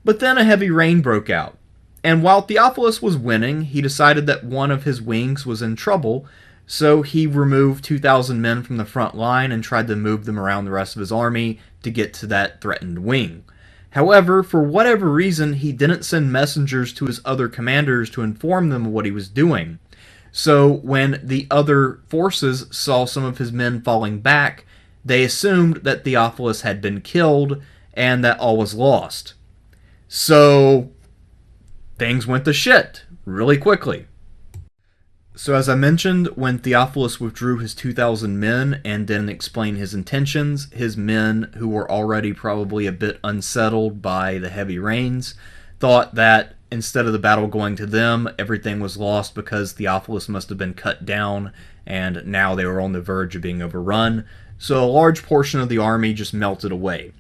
But then a heavy rain broke out, and while Theophilus was winning, he decided that one of his wings was in trouble, so he removed 2,000 men from the front line and tried to move them around the rest of his army to get to that threatened wing. However, for whatever reason, he didn't send messengers to his other commanders to inform them of what he was doing. So when the other forces saw some of his men falling back, they assumed that Theophilus had been killed and that all was lost. So things went to shit really quickly. So as I mentioned, when Theophilus withdrew his 2,000 men and didn't explain his intentions, his men, who were already probably a bit unsettled by the heavy rains, thought that instead of the battle going to them, everything was lost because Theophilus must have been cut down, and now they were on the verge of being overrun, so a large portion of the army just melted away.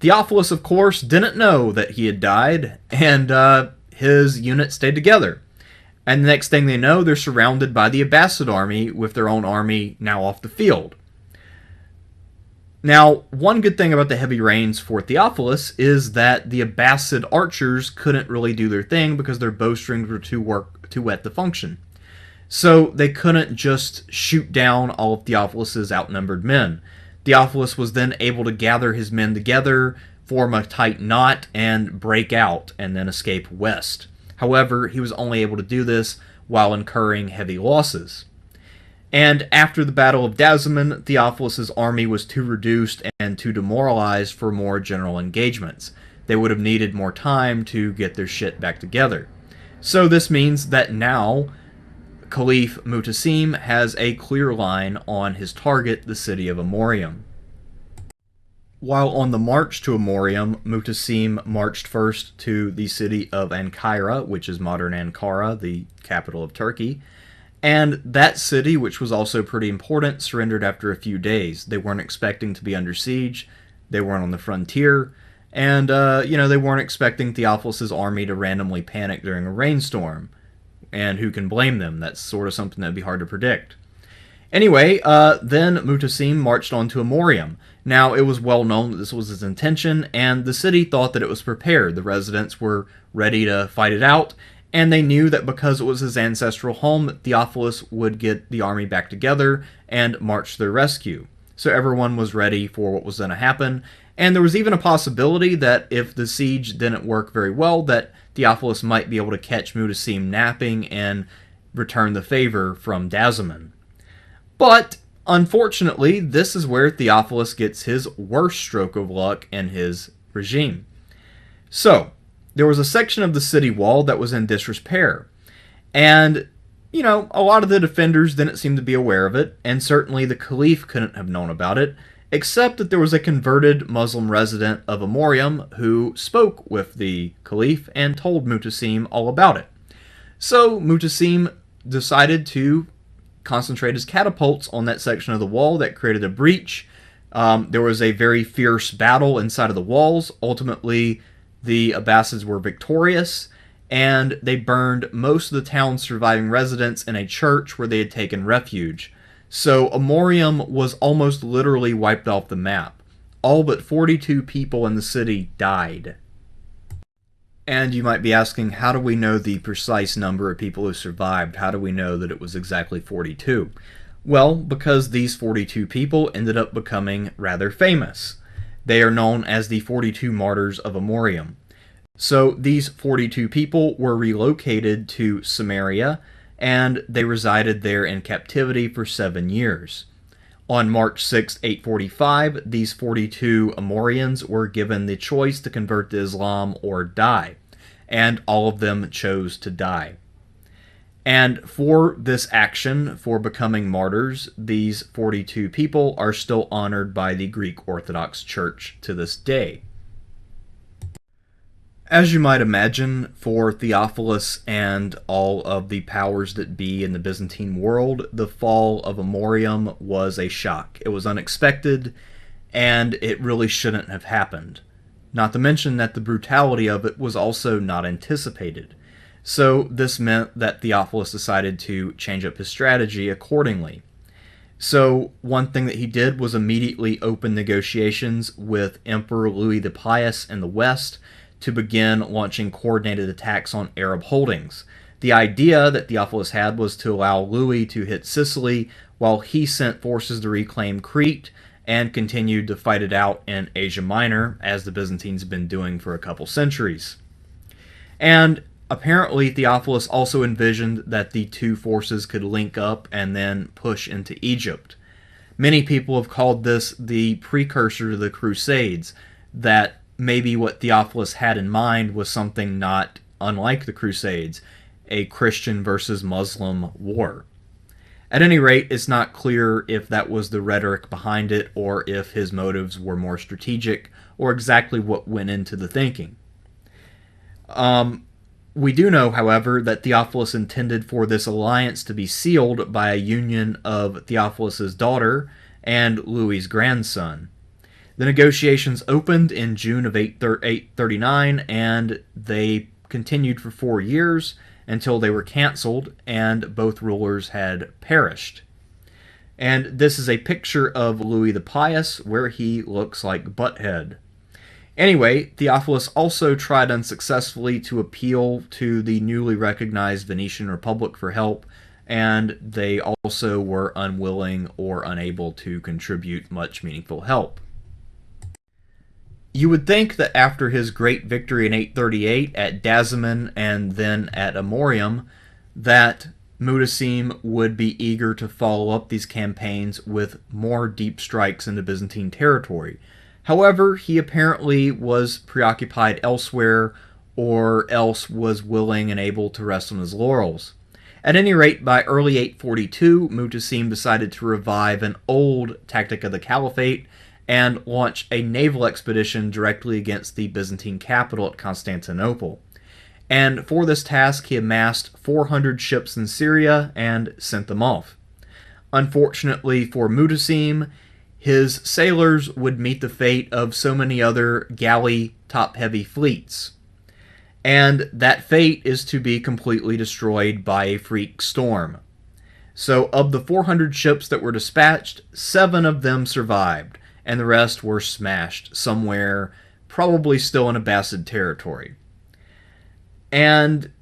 Theophilus, of course, didn't know that he had died, and his unit stayed together. And the next thing they know, they're surrounded by the Abbasid army, with their own army now off the field. Now, one good thing about the heavy rains for Theophilus is that the Abbasid archers couldn't really do their thing because their bowstrings were too wet to function. So they couldn't just shoot down all of Theophilus's outnumbered men. Theophilus was then able to gather his men together, form a tight knot, and break out, and then escape west. However, he was only able to do this while incurring heavy losses. And after the Battle of Dasamon, Theophilus's army was too reduced and too demoralized for more general engagements. They would have needed more time to get their shit back together. So this means that now Caliph Mutasim has a clear line on his target, the city of Amorium. While on the march to Amorium, Mutasim marched first to the city of Ankara, which is modern Ankara, the capital of Turkey. And that city, which was also pretty important, surrendered after a few days. They weren't expecting to be under siege. They weren't on the frontier. And, they weren't expecting Theophilus' army to randomly panic during a rainstorm. And who can blame them? That's sort of something that'd be hard to predict. Anyway, then Mutasim marched on to Amorium. Now, it was well known that this was his intention, and the city thought that it was prepared. The residents were ready to fight it out, and they knew that because it was his ancestral home, that Theophilus would get the army back together and march to their rescue. So everyone was ready for what was going to happen, and there was even a possibility that if the siege didn't work very well, that Theophilus might be able to catch Mutasim napping and return the favor from Dasamon. But, unfortunately, this is where Theophilus gets his worst stroke of luck in his regime. So, there was a section of the city wall that was in disrepair. And, a lot of the defenders didn't seem to be aware of it, and certainly the Caliph couldn't have known about it, except that there was a converted Muslim resident of Amorium who spoke with the Caliph and told Mutasim all about it. So Mutasim decided to concentrate his catapults on that section of the wall that created a breach. There was a very fierce battle inside of the walls. Ultimately, the Abbasids were victorious, and they burned most of the town's surviving residents in a church where they had taken refuge. So Amorium was almost literally wiped off the map. All but 42 people in the city died. And you might be asking, how do we know the precise number of people who survived? How do we know that it was exactly 42? Well, because these 42 people ended up becoming rather famous. They are known as the 42 Martyrs of Amorium. So these 42 people were relocated to Samaria, and they resided there in captivity for 7 years. On March 6, 845, these 42 Amorians were given the choice to convert to Islam or die, and all of them chose to die. And for this action, for becoming martyrs, these 42 people are still honored by the Greek Orthodox Church to this day. As you might imagine, for Theophilus and all of the powers that be in the Byzantine world, the fall of Amorium was a shock. It was unexpected, and it really shouldn't have happened. Not to mention that the brutality of it was also not anticipated. So this meant that Theophilus decided to change up his strategy accordingly. So one thing that he did was immediately open negotiations with Emperor Louis the Pious in the west to begin launching coordinated attacks on Arab holdings. The idea that Theophilus had was to allow Louis to hit Sicily while he sent forces to reclaim Crete and continued to fight it out in Asia Minor, as the Byzantines had been doing for a couple centuries. And apparently Theophilus also envisioned that the two forces could link up and then push into Egypt. Many people have called this the precursor to the Crusades, that maybe what Theophilus had in mind was something not unlike the Crusades, a Christian versus Muslim war. At any rate, it's not clear if that was the rhetoric behind it or if his motives were more strategic or exactly what went into the thinking. We do know, however, that Theophilus intended for this alliance to be sealed by a union of Theophilus' daughter and Louis's grandson. The negotiations opened in June of 839, and they continued for 4 years, until they were canceled and both rulers had perished. And this is a picture of Louis the Pious where he looks like Butthead. Anyway, Theophilus also tried unsuccessfully to appeal to the newly recognized Venetian Republic for help, and they also were unwilling or unable to contribute much meaningful help. You would think that after his great victory in 838 at Dazaman and then at Amorium, that Mutassim would be eager to follow up these campaigns with more deep strikes into Byzantine territory. However, he apparently was preoccupied elsewhere, or else was willing and able to rest on his laurels. At any rate, by early 842, Mutassim decided to revive an old tactic of the Caliphate and launch a naval expedition directly against the Byzantine capital at Constantinople. And for this task, he amassed 400 ships in Syria and sent them off. Unfortunately for Mutassim, his sailors would meet the fate of so many other galley top-heavy fleets. And that fate is to be completely destroyed by a freak storm. So of the 400 ships that were dispatched, 7 of them survived, and the rest were smashed somewhere, probably still in Abbasid territory. And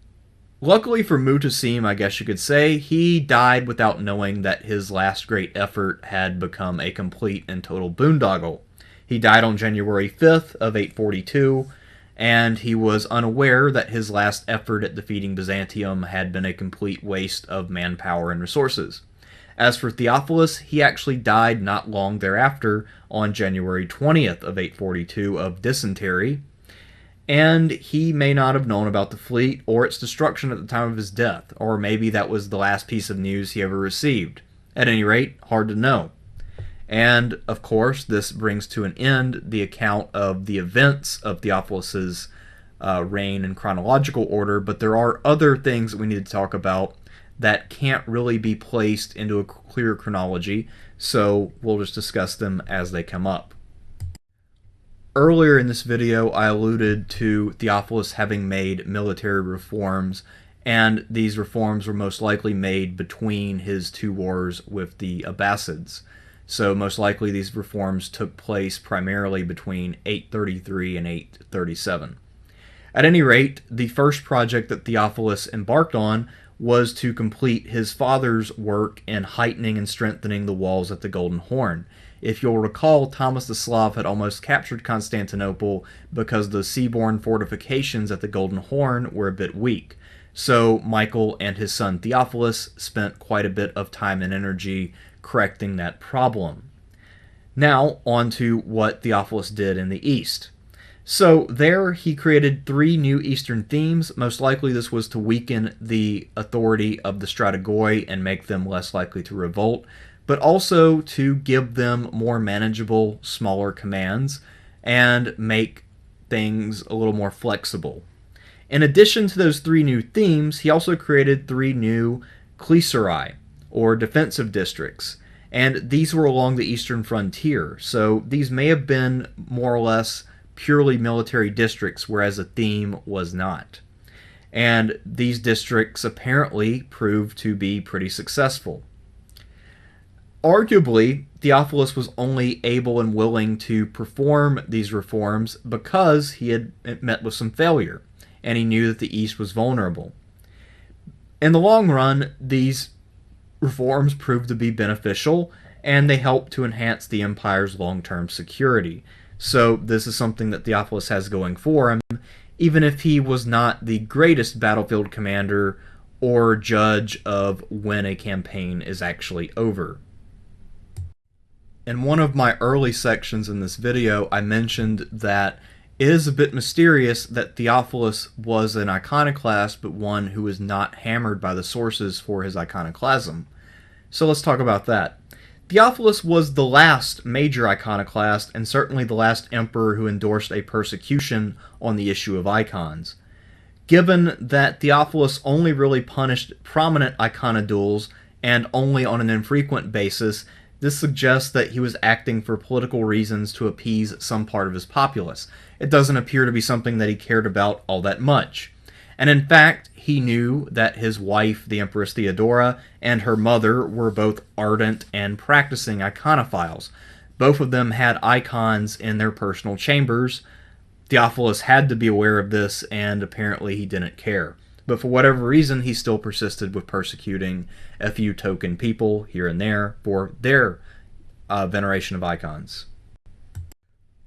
luckily for Mutassim, I guess you could say, he died without knowing that his last great effort had become a complete and total boondoggle. He died on January 5th of 842, and he was unaware that his last effort at defeating Byzantium had been a complete waste of manpower and resources. As for Theophilus, he actually died not long thereafter on January 20th of 842 of dysentery, and he may not have known about the fleet or its destruction at the time of his death, or maybe that was the last piece of news he ever received. At any rate, hard to know. And, of course, this brings to an end the account of the events of Theophilus's reign in chronological order, but there are other things that we need to talk about that can't really be placed into a clear chronology, so we'll just discuss them as they come up. Earlier in this video, I alluded to Theophilus having made military reforms, and these reforms were most likely made between his 2 wars with the Abbasids. So most likely these reforms took place primarily between 833 and 837. At any rate, the first project that Theophilus embarked on was to complete his father's work in heightening and strengthening the walls at the Golden Horn. If you'll recall, Thomas the Slav had almost captured Constantinople because the seaborne fortifications at the Golden Horn were a bit weak. So Michael and his son Theophilus spent quite a bit of time and energy correcting that problem. Now, on to what Theophilus did in the East. So there he created 3 new Eastern themes. Most likely this was to weaken the authority of the Strategoi and make them less likely to revolt, but also to give them more manageable, smaller commands and make things a little more flexible. In addition to those 3 new themes, he also created 3 new Kleserai, or defensive districts, and these were along the eastern frontier, so these may have been more or less purely military districts, whereas a theme was not. And these districts apparently proved to be pretty successful. Arguably, Theophilus was only able and willing to perform these reforms because he had met with some failure, and he knew that the East was vulnerable. In the long run, these reforms proved to be beneficial, and they helped to enhance the empire's long-term security. So this is something that Theophilus has going for him, even if he was not the greatest battlefield commander or judge of when a campaign is actually over. In one of my early sections in this video, I mentioned that it is a bit mysterious that Theophilus was an iconoclast, but one who was not hammered by the sources for his iconoclasm. So let's talk about that. Theophilus was the last major iconoclast, and certainly the last emperor who endorsed a persecution on the issue of icons. Given that Theophilus only really punished prominent iconodules, and only on an infrequent basis, this suggests that he was acting for political reasons to appease some part of his populace. It doesn't appear to be something that he cared about all that much. And in fact, he knew that his wife, the Empress Theodora, and her mother were both ardent and practicing iconophiles. Both of them had icons in their personal chambers. Theophilus had to be aware of this, and apparently he didn't care. But for whatever reason, he still persisted with persecuting a few token people here and there for their veneration of icons.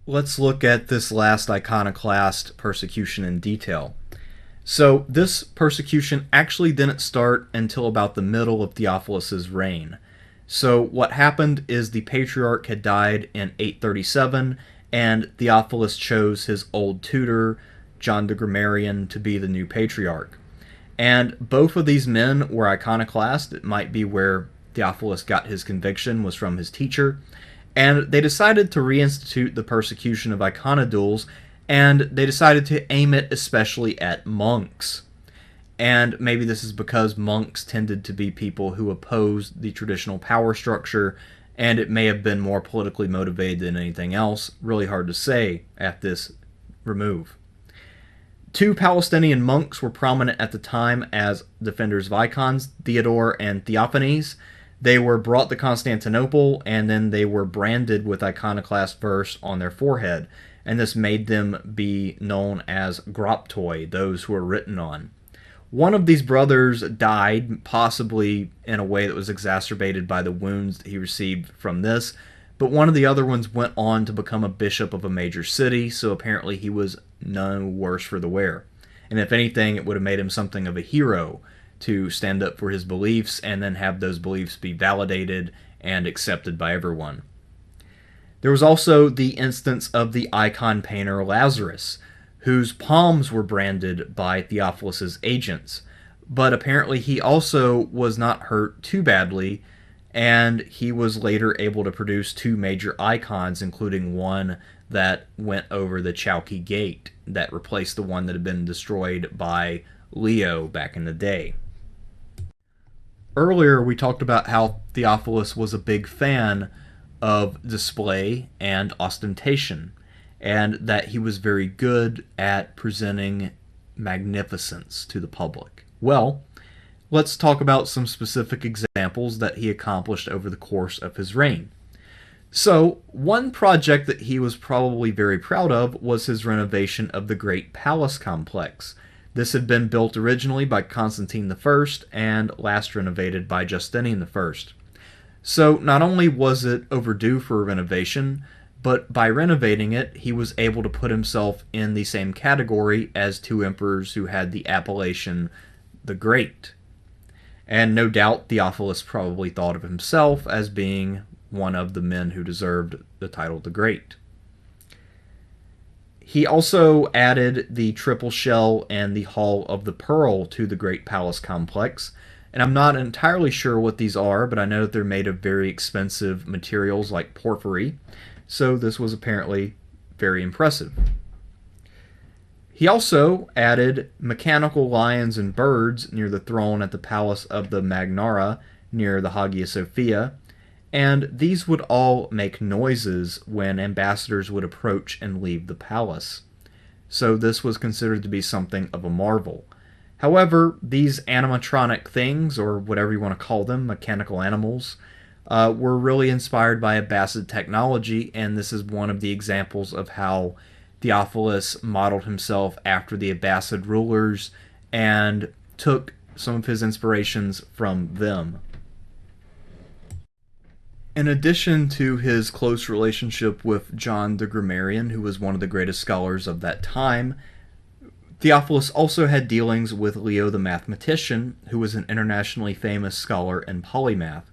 Let's look at this last iconoclast persecution in detail. So this persecution actually didn't start until about the middle of Theophilus's reign. So what happened is the patriarch had died in 837, and Theophilus chose his old tutor, John the Grammarian, to be the new patriarch. And both of these men were iconoclast. It might be where Theophilus got his conviction, was from his teacher. And they decided to reinstitute the persecution of iconodules, and they decided to aim it especially at monks. And maybe this is because monks tended to be people who opposed the traditional power structure, and it may have been more politically motivated than anything else. Really hard to say at this remove. Two Palestinian monks were prominent at the time as defenders of icons, Theodore and Theophanes. They were brought to Constantinople, and then they were branded with iconoclast verse on their forehead, and this made them be known as groptoi, those who were written on. One of these brothers died, possibly in a way that was exacerbated by the wounds that he received from this, but one of the other ones went on to become a bishop of a major city, so apparently he was no worse for the wear. And if anything, it would have made him something of a hero to stand up for his beliefs and then have those beliefs be validated and accepted by everyone. There was also the instance of the icon painter Lazarus, whose palms were branded by Theophilus's agents, but apparently he also was not hurt too badly, and he was later able to produce two major icons, including one that went over the Chalky Gate that replaced the one that had been destroyed by Leo back in the day. Earlier, we talked about how Theophilus was a big fan of display and ostentation, and that he was very good at presenting magnificence to the public. Well, let's talk about some specific examples that he accomplished over the course of his reign. So, one project that he was probably very proud of was his renovation of the Great Palace Complex. This had been built originally by Constantine I and last renovated by Justinian I. So, not only was it overdue for a renovation, but by renovating it, he was able to put himself in the same category as two emperors who had the appellation the Great. And no doubt Theophilus probably thought of himself as being one of the men who deserved the title the Great. He also added the triple shell and the Hall of the Pearl to the Great Palace Complex, and I'm not entirely sure what these are, but I know that they're made of very expensive materials like porphyry, so this was apparently very impressive. He also added mechanical lions and birds near the throne at the Palace of the Magnara near the Hagia Sophia, and these would all make noises when ambassadors would approach and leave the palace. So this was considered to be something of a marvel. However, these animatronic things, or whatever you want to call them, mechanical animals, were really inspired by Abbasid technology, and this is one of the examples of how Theophilus modeled himself after the Abbasid rulers and took some of his inspirations from them. In addition to his close relationship with John the Grammarian, who was one of the greatest scholars of that time, Theophilus also had dealings with Leo the mathematician, who was an internationally famous scholar and polymath.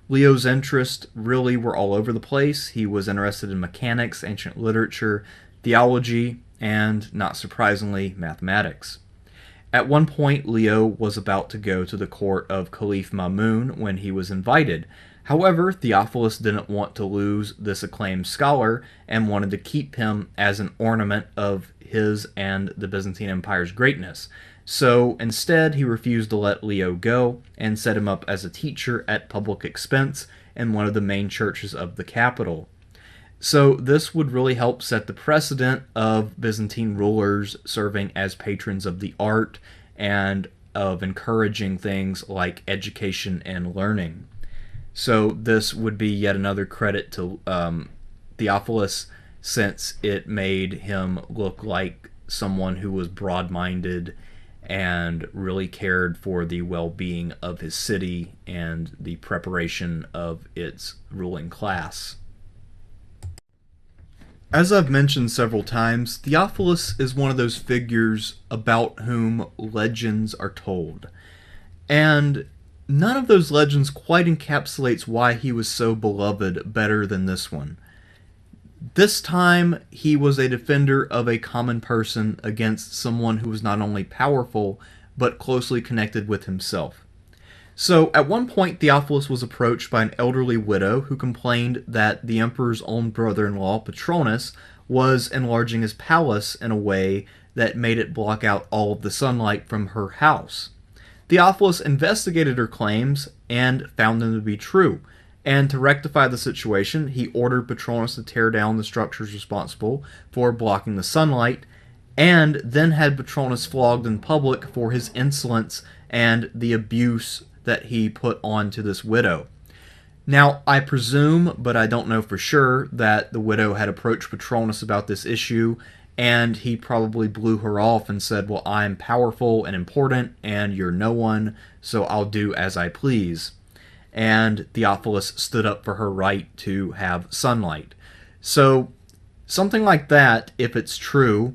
Leo's interests really were all over the place. He was interested in mechanics, ancient literature, theology, and, not surprisingly, mathematics. At one point, Leo was about to go to the court of Caliph Mamun when he was invited. However, Theophilus didn't want to lose this acclaimed scholar and wanted to keep him as an ornament of his and the Byzantine Empire's greatness. So instead, he refused to let Leo go and set him up as a teacher at public expense in one of the main churches of the capital. So this would really help set the precedent of Byzantine rulers serving as patrons of the art and of encouraging things like education and learning. So this would be yet another credit to Theophilus, since it made him look like someone who was broad-minded and really cared for the well-being of his city and the preparation of its ruling class. As I've mentioned several times, Theophilus is one of those figures about whom legends are told. And none of those legends quite encapsulates why he was so beloved better than this one. This time, he was a defender of a common person against someone who was not only powerful, but closely connected with himself. So, at one point, Theophilus was approached by an elderly widow who complained that the emperor's own brother-in-law, Patronus, was enlarging his palace in a way that made it block out all of the sunlight from her house. Theophilus investigated her claims and found them to be true, and to rectify the situation, he ordered Patronus to tear down the structures responsible for blocking the sunlight, and then had Patronus flogged in public for his insolence and the abuse that he put on to this widow. Now, I presume, but I don't know for sure, that the widow had approached Patronus about this issue, and he probably blew her off and said, well, I'm powerful and important, and you're no one, so I'll do as I please. And Theophilus stood up for her right to have sunlight. So, something like that, if it's true,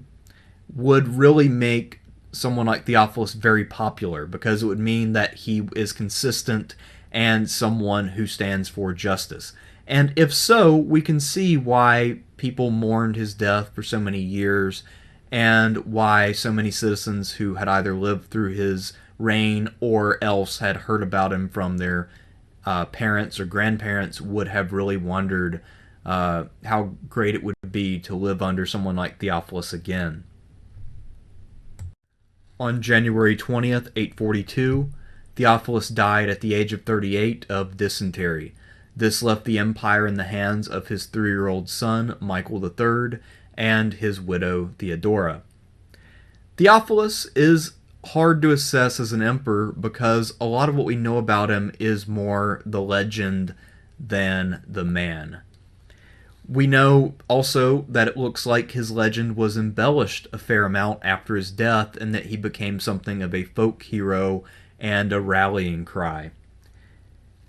would really make someone like Theophilus very popular, because it would mean that he is consistent and someone who stands for justice. And if so, we can see why people mourned his death for so many years, and why so many citizens who had either lived through his reign or else had heard about him from their parents or grandparents would have really wondered how great it would be to live under someone like Theophilus again. On January 20th, 842, Theophilus died at the age of 38 of dysentery. This left the empire in the hands of his 3-year-old son, Michael III, and his widow, Theodora. Theophilus is hard to assess as an emperor because a lot of what we know about him is more the legend than the man. We know also that it looks like his legend was embellished a fair amount after his death, and that he became something of a folk hero and a rallying cry.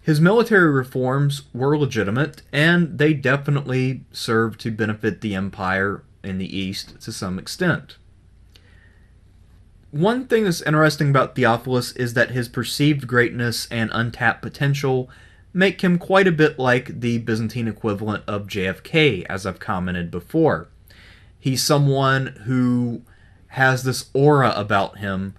His military reforms were legitimate, and they definitely served to benefit the empire in the East to some extent. One thing that's interesting about Theophilus is that his perceived greatness and untapped potential make him quite a bit like the Byzantine equivalent of JFK, as I've commented before. He's someone who has this aura about him,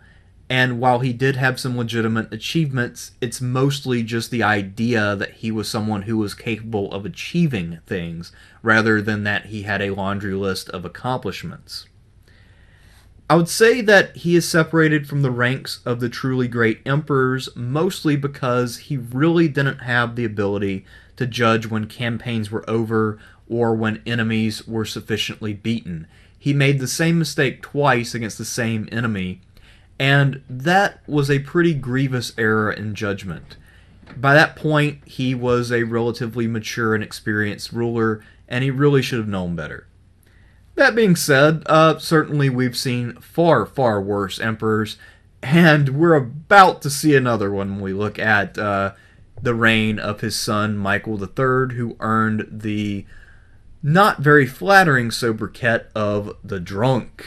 and while he did have some legitimate achievements, it's mostly just the idea that he was someone who was capable of achieving things, rather than that he had a laundry list of accomplishments. I would say that he is separated from the ranks of the truly great emperors mostly because he really didn't have the ability to judge when campaigns were over or when enemies were sufficiently beaten. He made the same mistake twice against the same enemy, and that was a pretty grievous error in judgment. By that point, he was a relatively mature and experienced ruler, and he really should have known better. That being said, certainly we've seen far, far worse emperors, and we're about to see another one when we look at the reign of his son Michael III, who earned the not very flattering sobriquet of the Drunk.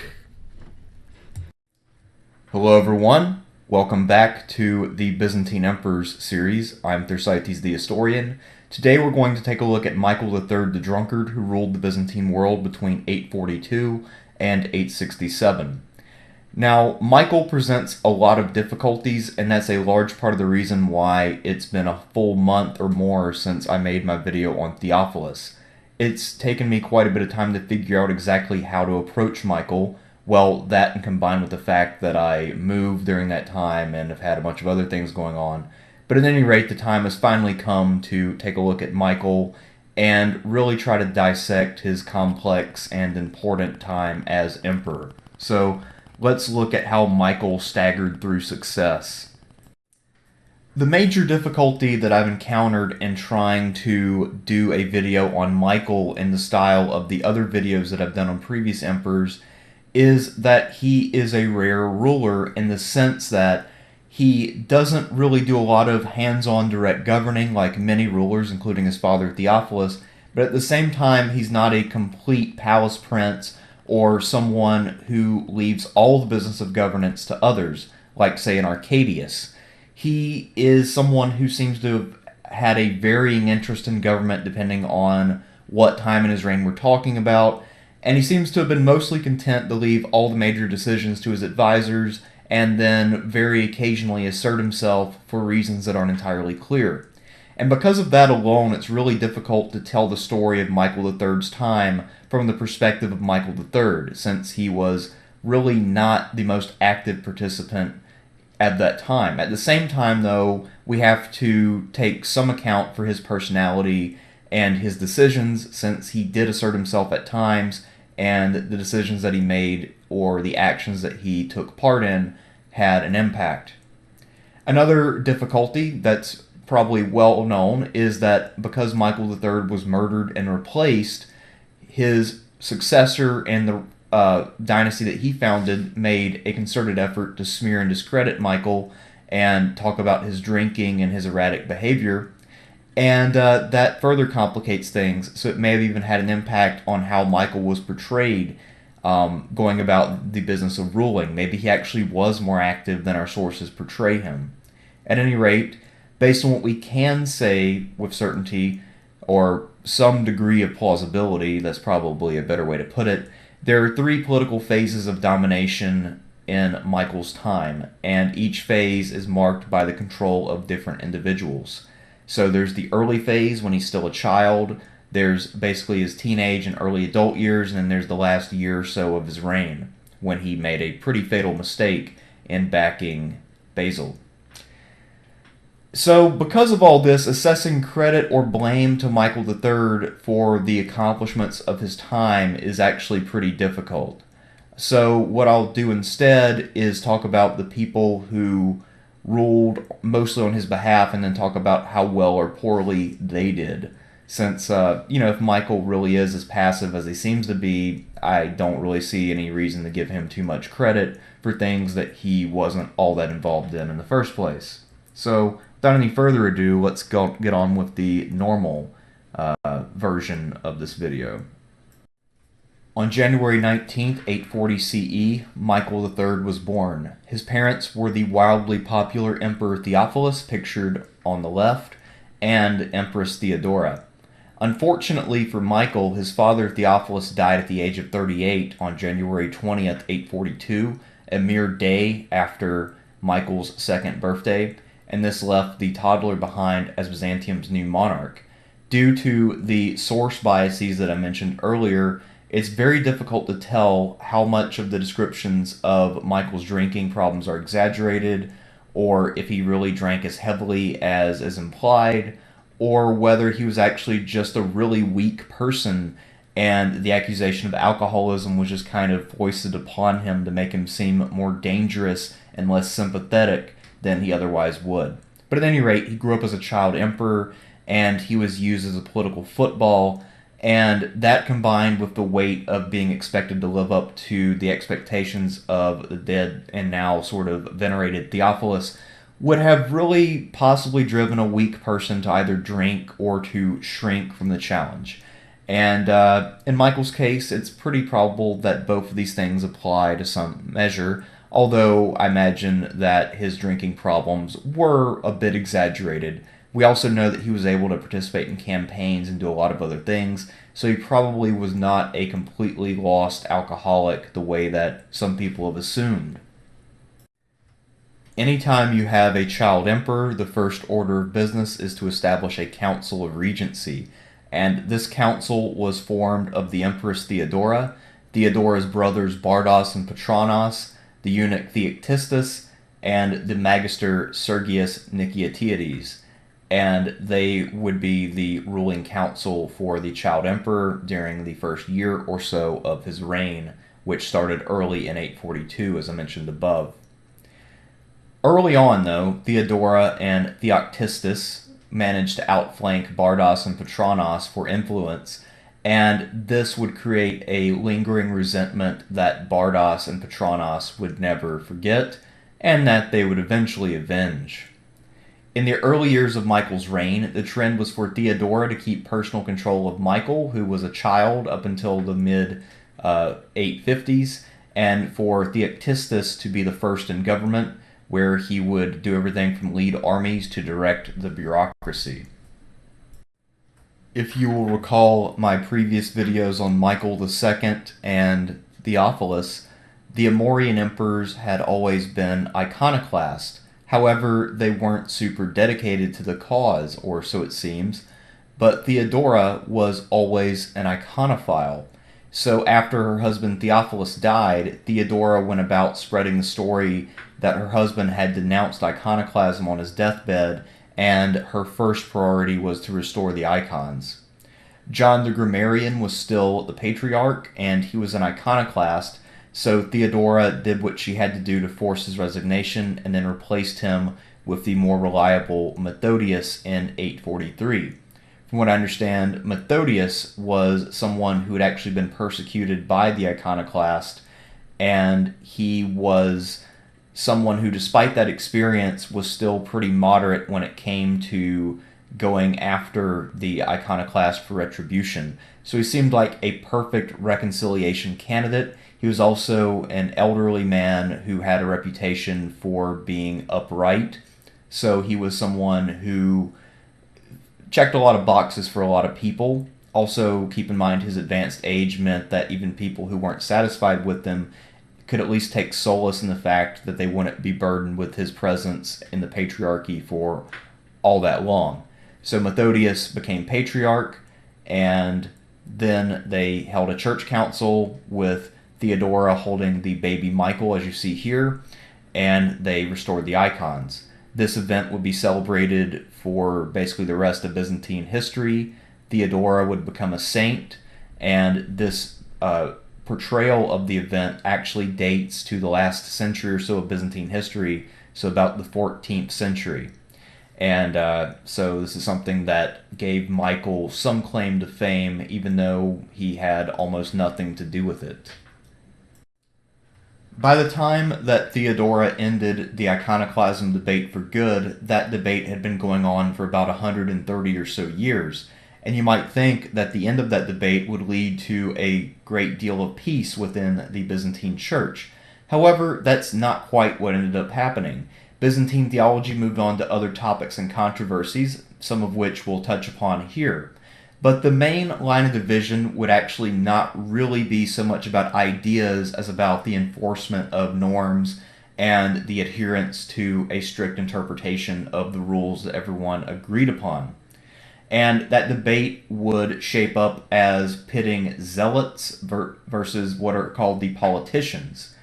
Hello everyone, welcome back to the Byzantine Emperors series. I'm Thersites the Historian. Today we're going to take a look at Michael III the Drunkard, who ruled the Byzantine world between 842 and 867. Now, Michael presents a lot of difficulties, and that's a large part of the reason why it's been a full month or more since I made my video on Theophilus. It's taken me quite a bit of time to figure out exactly how to approach Michael. Well, that and combined with the fact that I moved during that time and have had a bunch of other things going on. But at any rate, the time has finally come to take a look at Michael and really try to dissect his complex and important time as emperor. So let's look at how Michael staggered through success. The major difficulty that I've encountered in trying to do a video on Michael in the style of the other videos that I've done on previous emperors is that he is a rare ruler in the sense that he doesn't really do a lot of hands-on direct governing like many rulers, including his father Theophilus, but at the same time he's not a complete palace prince or someone who leaves all the business of governance to others, like say an Arcadius. He is someone who seems to have had a varying interest in government depending on what time in his reign we're talking about, and he seems to have been mostly content to leave all the major decisions to his advisors and then very occasionally assert himself for reasons that aren't entirely clear. And because of that alone, it's really difficult to tell the story of Michael III's time from the perspective of Michael III, since he was really not the most active participant at that time. At the same time, though, we have to take some account for his personality and his decisions, since he did assert himself at times, and the decisions that he made or the actions that he took part in had an impact. Another difficulty that's probably well known is that because Michael III was murdered and replaced, his successor and the dynasty that he founded made a concerted effort to smear and discredit Michael and talk about his drinking and his erratic behavior. And that further complicates things, so it may have even had an impact on how Michael was portrayed going about the business of ruling. Maybe he actually was more active than our sources portray him. At any rate, based on what we can say with certainty, or some degree of plausibility, that's probably a better way to put it, there are three political phases of domination in Michael's time, and each phase is marked by the control of different individuals. So there's the early phase when he's still a child, there's basically his teenage and early adult years, and then there's the last year or so of his reign, when he made a pretty fatal mistake in backing Basil. So, because of all this, assessing credit or blame to Michael III for the accomplishments of his time is actually pretty difficult. So, what I'll do instead is talk about the people who ruled mostly on his behalf and then talk about how well or poorly they did. Since, if Michael really is as passive as he seems to be, I don't really see any reason to give him too much credit for things that he wasn't all that involved in the first place. So, without any further ado, let's get on with the normal version of this video. On January 19th, 840 CE, Michael III was born. His parents were the wildly popular Emperor Theophilus, pictured on the left, and Empress Theodora. Unfortunately for Michael, his father Theophilus died at the age of 38 on January 20th, 842, a mere day after Michael's second birthday, and this left the toddler behind as Byzantium's new monarch. Due to the source biases that I mentioned earlier, it's very difficult to tell how much of the descriptions of Michael's drinking problems are exaggerated, or if he really drank as heavily as is implied, or whether he was actually just a really weak person and the accusation of alcoholism was just kind of foisted upon him to make him seem more dangerous and less sympathetic than he otherwise would. But at any rate, he grew up as a child emperor, and he was used as a political football, and that combined with the weight of being expected to live up to the expectations of the dead and now sort of venerated Theophilus would have really possibly driven a weak person to either drink or to shrink from the challenge. And in Michael's case, it's pretty probable that both of these things apply to some measure, although I imagine that his drinking problems were a bit exaggerated. We also know that he was able to participate in campaigns and do a lot of other things, so he probably was not a completely lost alcoholic the way that some people have assumed. Anytime you have a child emperor, the first order of business is to establish a council of regency, and this council was formed of the Empress Theodora, Theodora's brothers Bardas and Patronos, the eunuch Theoctistus, and the magister Sergius Nikiatides, and they would be the ruling council for the child emperor during the first year or so of his reign, which started early in 842, as I mentioned above. Early on, though, Theodora and Theoctistus managed to outflank Bardas and Patronos for influence, and this would create a lingering resentment that Bardas and Patronos would never forget, and that they would eventually avenge. In the early years of Michael's reign, the trend was for Theodora to keep personal control of Michael, who was a child up until the mid 850s, and for Theoctistus to be the first in government, where he would do everything from lead armies to direct the bureaucracy. If you will recall my previous videos on Michael II and Theophilus, the Amorian emperors had always been iconoclast. However, they weren't super dedicated to the cause, or so it seems, but Theodora was always an iconophile. So after her husband Theophilus died, Theodora went about spreading the story that her husband had denounced iconoclasm on his deathbed, and her first priority was to restore the icons. John the Grammarian was still the patriarch, and he was an iconoclast, so Theodora did what she had to do to force his resignation and then replaced him with the more reliable Methodius in 843. From what I understand, Methodius was someone who had actually been persecuted by the iconoclast, and he was someone who, despite that experience, was still pretty moderate when it came to going after the iconoclast for retribution. So he seemed like a perfect reconciliation candidate. He was also an elderly man who had a reputation for being upright. So he was someone who checked a lot of boxes for a lot of people. Also, keep in mind his advanced age meant that even people who weren't satisfied with him could at least take solace in the fact that they wouldn't be burdened with his presence in the patriarchy for all that long. So Methodius became patriarch, and then they held a church council with Theodora holding the baby Michael, as you see here, and they restored the icons. This event would be celebrated for basically the rest of Byzantine history. Theodora would become a saint, and this portrayal of the event actually dates to the last century or so of Byzantine history, so about the 14th century. And so this is something that gave Michael some claim to fame, even though he had almost nothing to do with it. By the time that Theodora ended the iconoclasm debate for good, that debate had been going on for about 130 or so years. And you might think that the end of that debate would lead to a great deal of peace within the Byzantine Church. However, that's not quite what ended up happening. Byzantine theology moved on to other topics and controversies, some of which we'll touch upon here. But the main line of division would actually not really be so much about ideas as about the enforcement of norms and the adherence to a strict interpretation of the rules that everyone agreed upon. And that debate would shape up as pitting zealots versus what are called the politicians.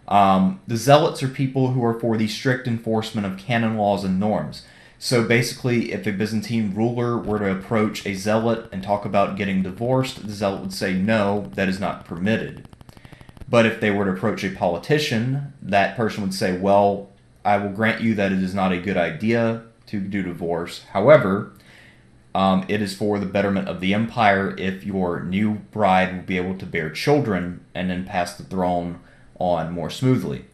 The zealots are people who are for the strict enforcement of canon laws and norms. So basically, if a Byzantine ruler were to approach a zealot and talk about getting divorced, the zealot would say, no, that is not permitted. But if they were to approach a politician, that person would say, well, I will grant you that it is not a good idea to do divorce. However, it is for the betterment of the empire if your new bride will be able to bear children and then pass the throne on more smoothly.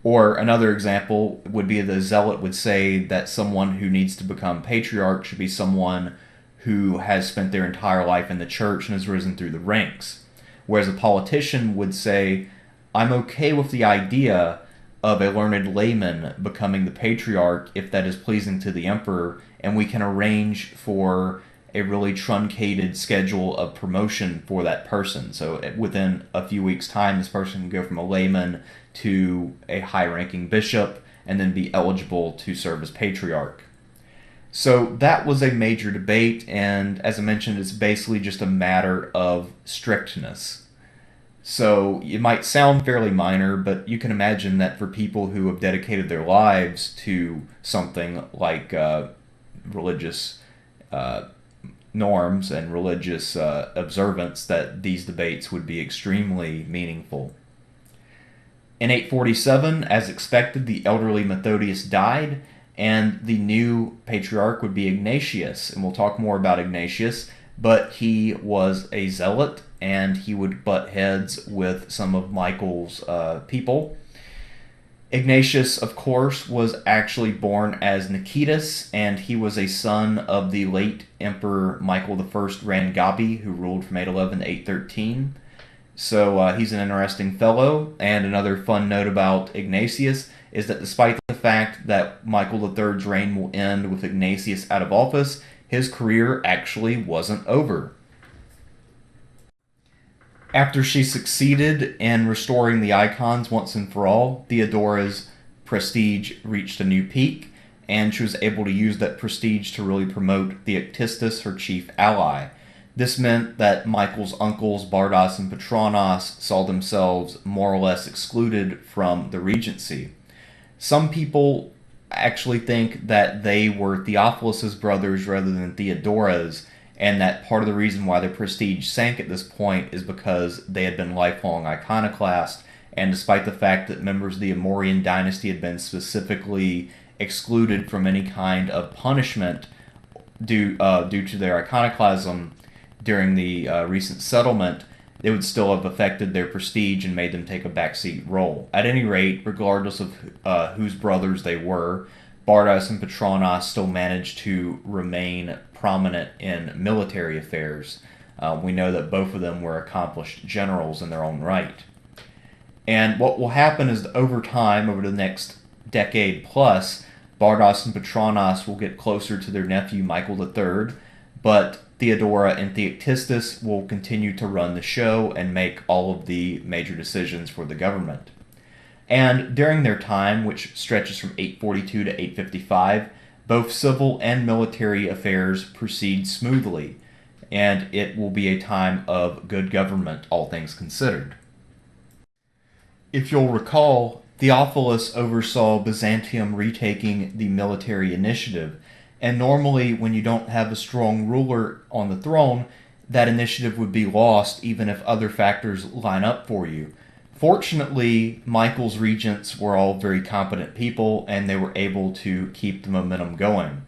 Or another example would be the zealot would say that someone who needs to become patriarch should be someone who has spent their entire life in the church and has risen through the ranks. Whereas a politician would say, I'm okay with the idea of a learned layman becoming the patriarch if that is pleasing to the emperor, and we can arrange for a really truncated schedule of promotion for that person. So within a few weeks' time, this person can go from a layman to a high-ranking bishop and then be eligible to serve as patriarch. So that was a major debate, and as I mentioned, it's basically just a matter of strictness. So it might sound fairly minor, but you can imagine that for people who have dedicated their lives to something like religious norms and religious observance, that these debates would be extremely meaningful. In 847, as expected, the elderly Methodius died, and the new patriarch would be Ignatius. And we'll talk more about Ignatius, but he was a zealot, and he would butt heads with some of Michael's people. Ignatius, of course, was actually born as Nicetas, and he was a son of the late Emperor Michael I Rangabi, who ruled from 811 to 813. So he's an interesting fellow. And another fun note about Ignatius is that despite the fact that Michael III's reign will end with Ignatius out of office, his career actually wasn't over. After she succeeded in restoring the icons once and for all, Theodora's prestige reached a new peak, and she was able to use that prestige to really promote Theoctistus, her chief ally. This meant that Michael's uncles, Bardas and Petronas, saw themselves more or less excluded from the regency. Some people actually think that they were Theophilus's brothers rather than Theodora's, and that part of the reason why their prestige sank at this point is because they had been lifelong iconoclasts, and despite the fact that members of the Amorian dynasty had been specifically excluded from any kind of punishment due to their iconoclasm during the recent settlement, it would still have affected their prestige and made them take a backseat role. At any rate, regardless of whose brothers they were, Bardas and Petronas still managed to remain prominent in military affairs. We know that both of them were accomplished generals in their own right. And what will happen is that over time, over the next decade plus, Bardas and Petronas will get closer to their nephew Michael III, but Theodora and Theoctistus will continue to run the show and make all of the major decisions for the government. And during their time, which stretches from 842 to 855, both civil and military affairs proceed smoothly, and it will be a time of good government, all things considered. If you'll recall, Theophilus oversaw Byzantium retaking the military initiative, and normally when you don't have a strong ruler on the throne, that initiative would be lost even if other factors line up for you. Fortunately, Michael's regents were all very competent people, and they were able to keep the momentum going.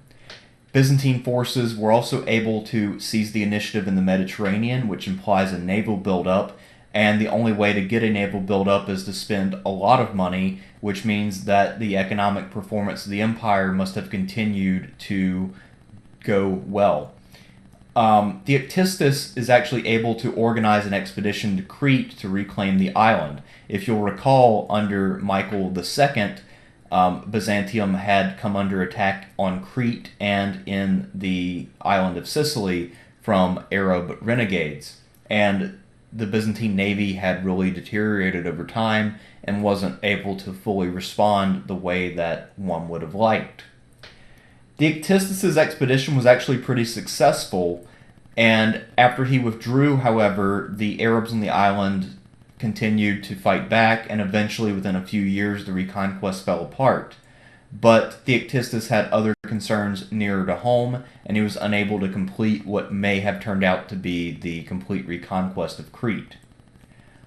Byzantine forces were also able to seize the initiative in the Mediterranean, which implies a naval buildup, and the only way to get a naval buildup is to spend a lot of money, which means that the economic performance of the empire must have continued to go well. Theoctistus is actually able to organize an expedition to Crete to reclaim the island. If you'll recall, under Michael II, Byzantium had come under attack on Crete and in the island of Sicily from Arab renegades. And the Byzantine navy had really deteriorated over time and wasn't able to fully respond the way that one would have liked. Theoctistus' expedition was actually pretty successful, and after he withdrew, however, the Arabs on the island continued to fight back, and eventually within a few years the reconquest fell apart. But Theoctistus had other concerns nearer to home, and he was unable to complete what may have turned out to be the complete reconquest of Crete.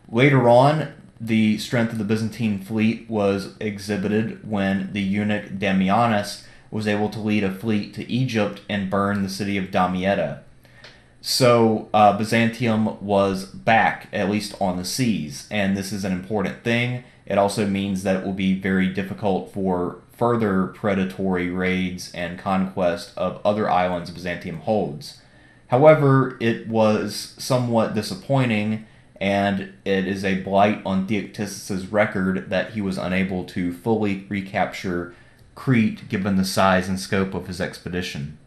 Later on, the strength of the Byzantine fleet was exhibited when the eunuch Damianus was able to lead a fleet to Egypt and burn the city of Damietta. So Byzantium was back, at least on the seas, and this is an important thing. It also means that it will be very difficult for further predatory raids and conquest of other islands Byzantium holds. However, it was somewhat disappointing, and it is a blight on Theoctistus' record that he was unable to fully recapture Crete given the size and scope of his expedition.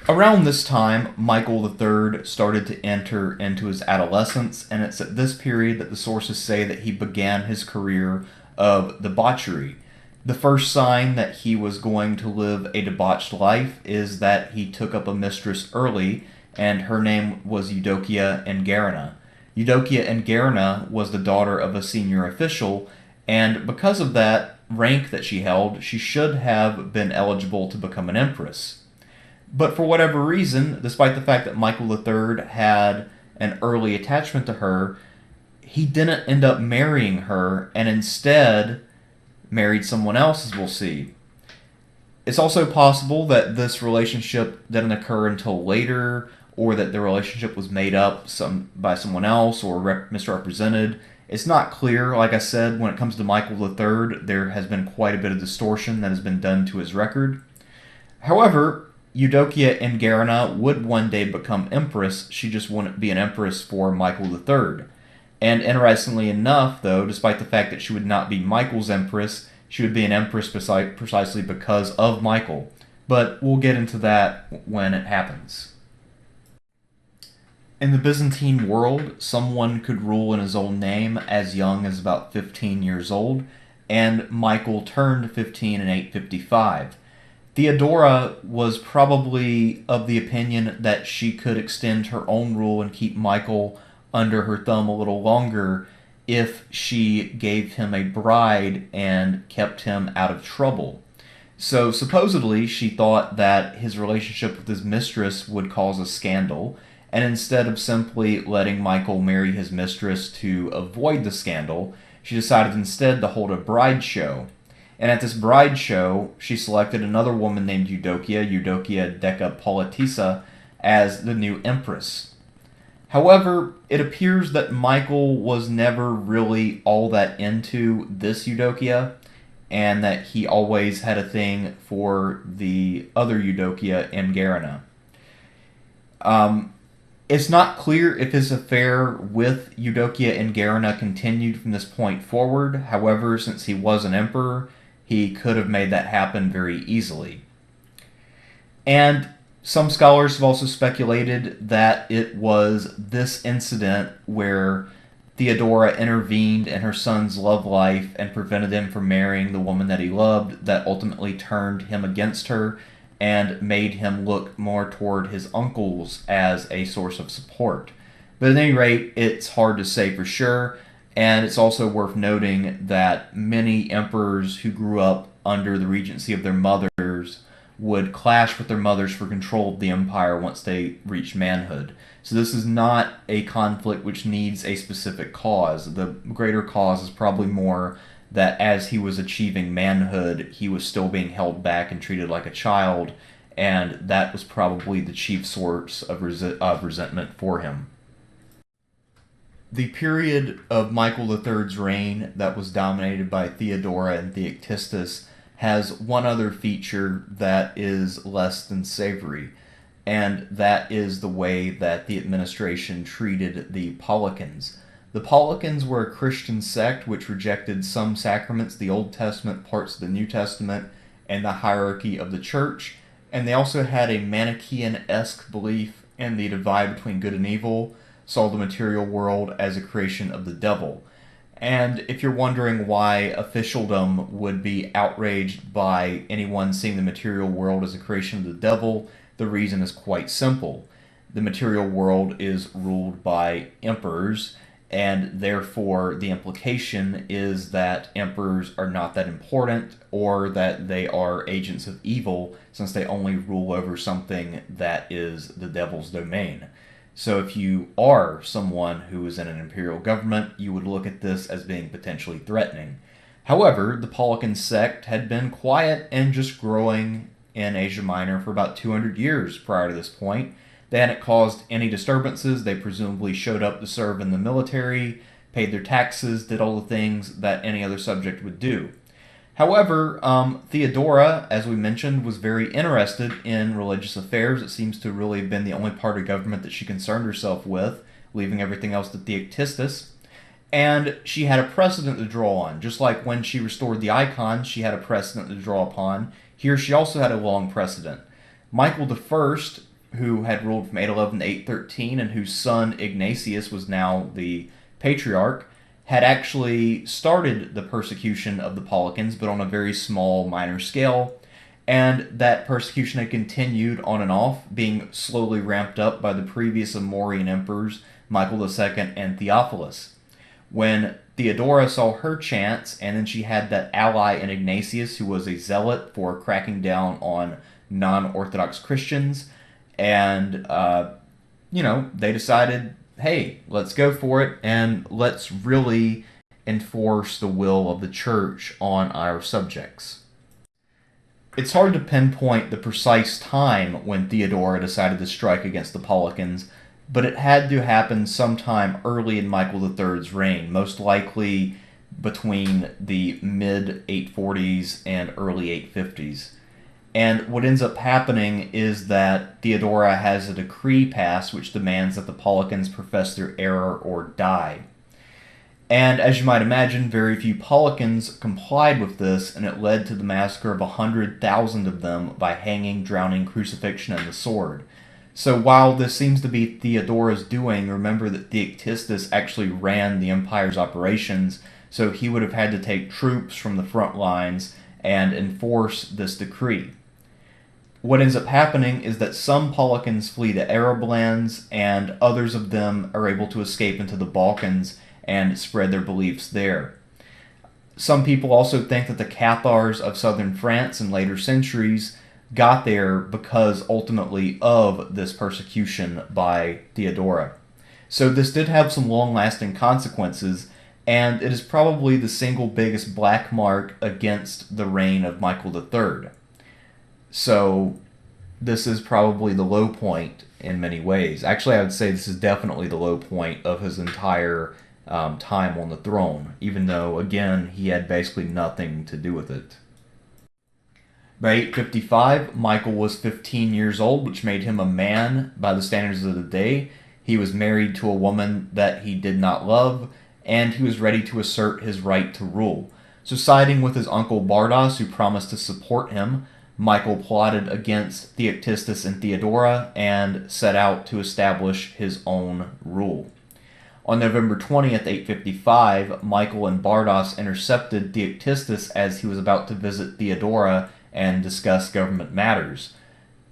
Around this time, Michael III started to enter into his adolescence, and it's at this period that the sources say that he began his career of debauchery. The first sign that he was going to live a debauched life is that he took up a mistress early, and her name was Eudokia Angarina. Eudokia Angarina was the daughter of a senior official, and because of that rank that she held, she should have been eligible to become an empress. But for whatever reason, despite the fact that Michael III had an early attachment to her, he didn't end up marrying her and instead married someone else, as we'll see. It's also possible that this relationship didn't occur until later, or that the relationship was made up by someone else or misrepresented. It's not clear. Like I said, when it comes to Michael III, there has been quite a bit of distortion that has been done to his record. However, Eudokia Ingarina would one day become empress. She just wouldn't be an empress for Michael III. And interestingly enough, though, despite the fact that she would not be Michael's empress, she would be an empress precisely because of Michael. But we'll get into that when it happens. In the Byzantine world, someone could rule in his own name as young as about 15 years old, and Michael turned 15 in 855. Theodora was probably of the opinion that she could extend her own rule and keep Michael under her thumb a little longer if she gave him a bride and kept him out of trouble. So supposedly she thought that his relationship with his mistress would cause a scandal, and instead of simply letting Michael marry his mistress to avoid the scandal, she decided instead to hold a bride show. And at this bride show, she selected another woman named Eudokia Decapolitissa, as the new empress. However, it appears that Michael was never really all that into this Eudokia, and that he always had a thing for the other Eudokia Ingarina. It's not clear if his affair with Eudokia Ingarina continued from this point forward. However, since he was an emperor, he could have made that happen very easily. And some scholars have also speculated that it was this incident where Theodora intervened in her son's love life and prevented him from marrying the woman that he loved that ultimately turned him against her and made him look more toward his uncles as a source of support. But at any rate, it's hard to say for sure, and it's also worth noting that many emperors who grew up under the regency of their mothers would clash with their mothers for control of the empire once they reached manhood. So this is not a conflict which needs a specific cause. The greater cause is probably more that as he was achieving manhood, he was still being held back and treated like a child, and that was probably the chief source of resentment for him. The period of Michael III's reign that was dominated by Theodora and Theoctistus has one other feature that is less than savory, and that is the way that the administration treated the Paulicans. The Paulicans were a Christian sect which rejected some sacraments, the Old Testament, parts of the New Testament, and the hierarchy of the church, and they also had a Manichaean-esque belief in the divide between good and evil, saw the material world as a creation of the devil. And if you're wondering why officialdom would be outraged by anyone seeing the material world as a creation of the devil, the reason is quite simple. The material world is ruled by emperors, and therefore the implication is that emperors are not that important or that they are agents of evil since they only rule over something that is the devil's domain. So if you are someone who is in an imperial government, you would look at this as being potentially threatening. However, the Paulican sect had been quiet and just growing in Asia Minor for about 200 years prior to this point. They hadn't caused any disturbances. They presumably showed up to serve in the military, paid their taxes, did all the things that any other subject would do. However, Theodora, as we mentioned, was very interested in religious affairs. It seems to really have been the only part of government that she concerned herself with, leaving everything else to Theoctistus. And she had a precedent to draw on. Just like when she restored the icons, she had a precedent to draw upon. Here she also had a long precedent. Michael I, who had ruled from 811 to 813 and whose son Ignatius was now the patriarch, had actually started the persecution of the Paulicans, but on a very small, minor scale, and that persecution had continued on and off, being slowly ramped up by the previous Amorian emperors, Michael II and Theophilus. When Theodora saw her chance, and then she had that ally in Ignatius, who was a zealot for cracking down on non-Orthodox Christians, and they decided hey, let's go for it and let's really enforce the will of the church on our subjects. It's hard to pinpoint the precise time when Theodora decided to strike against the Paulicians, but it had to happen sometime early in Michael III's reign, most likely between the mid 840s and early 850s. And what ends up happening is that Theodora has a decree passed which demands that the Paulicians profess their error or die. And as you might imagine, very few Paulicians complied with this, and it led to the massacre of 100,000 of them by hanging, drowning, crucifixion, and the sword. So while this seems to be Theodora's doing, remember that Theoctistus actually ran the empire's operations, so he would have had to take troops from the front lines and enforce this decree. What ends up happening is that some Paulicians flee to Arab lands, and others of them are able to escape into the Balkans and spread their beliefs there. Some people also think that the Cathars of southern France in later centuries got there because ultimately of this persecution by Theodora. So this did have some long-lasting consequences, and it is probably the single biggest black mark against the reign of Michael III. So this is probably the low point in many ways. Actually, I would say this is definitely the low point of his entire time on the throne, even though, again, he had basically nothing to do with it. By 855, Michael was 15 years old, which made him a man by the standards of the day. He was married to a woman that he did not love, and he was ready to assert his right to rule. So siding with his uncle Bardas, who promised to support him, Michael plotted against Theoctistus and Theodora and set out to establish his own rule. On November 20th, 855, Michael and Bardas intercepted Theoctistus as he was about to visit Theodora and discuss government matters.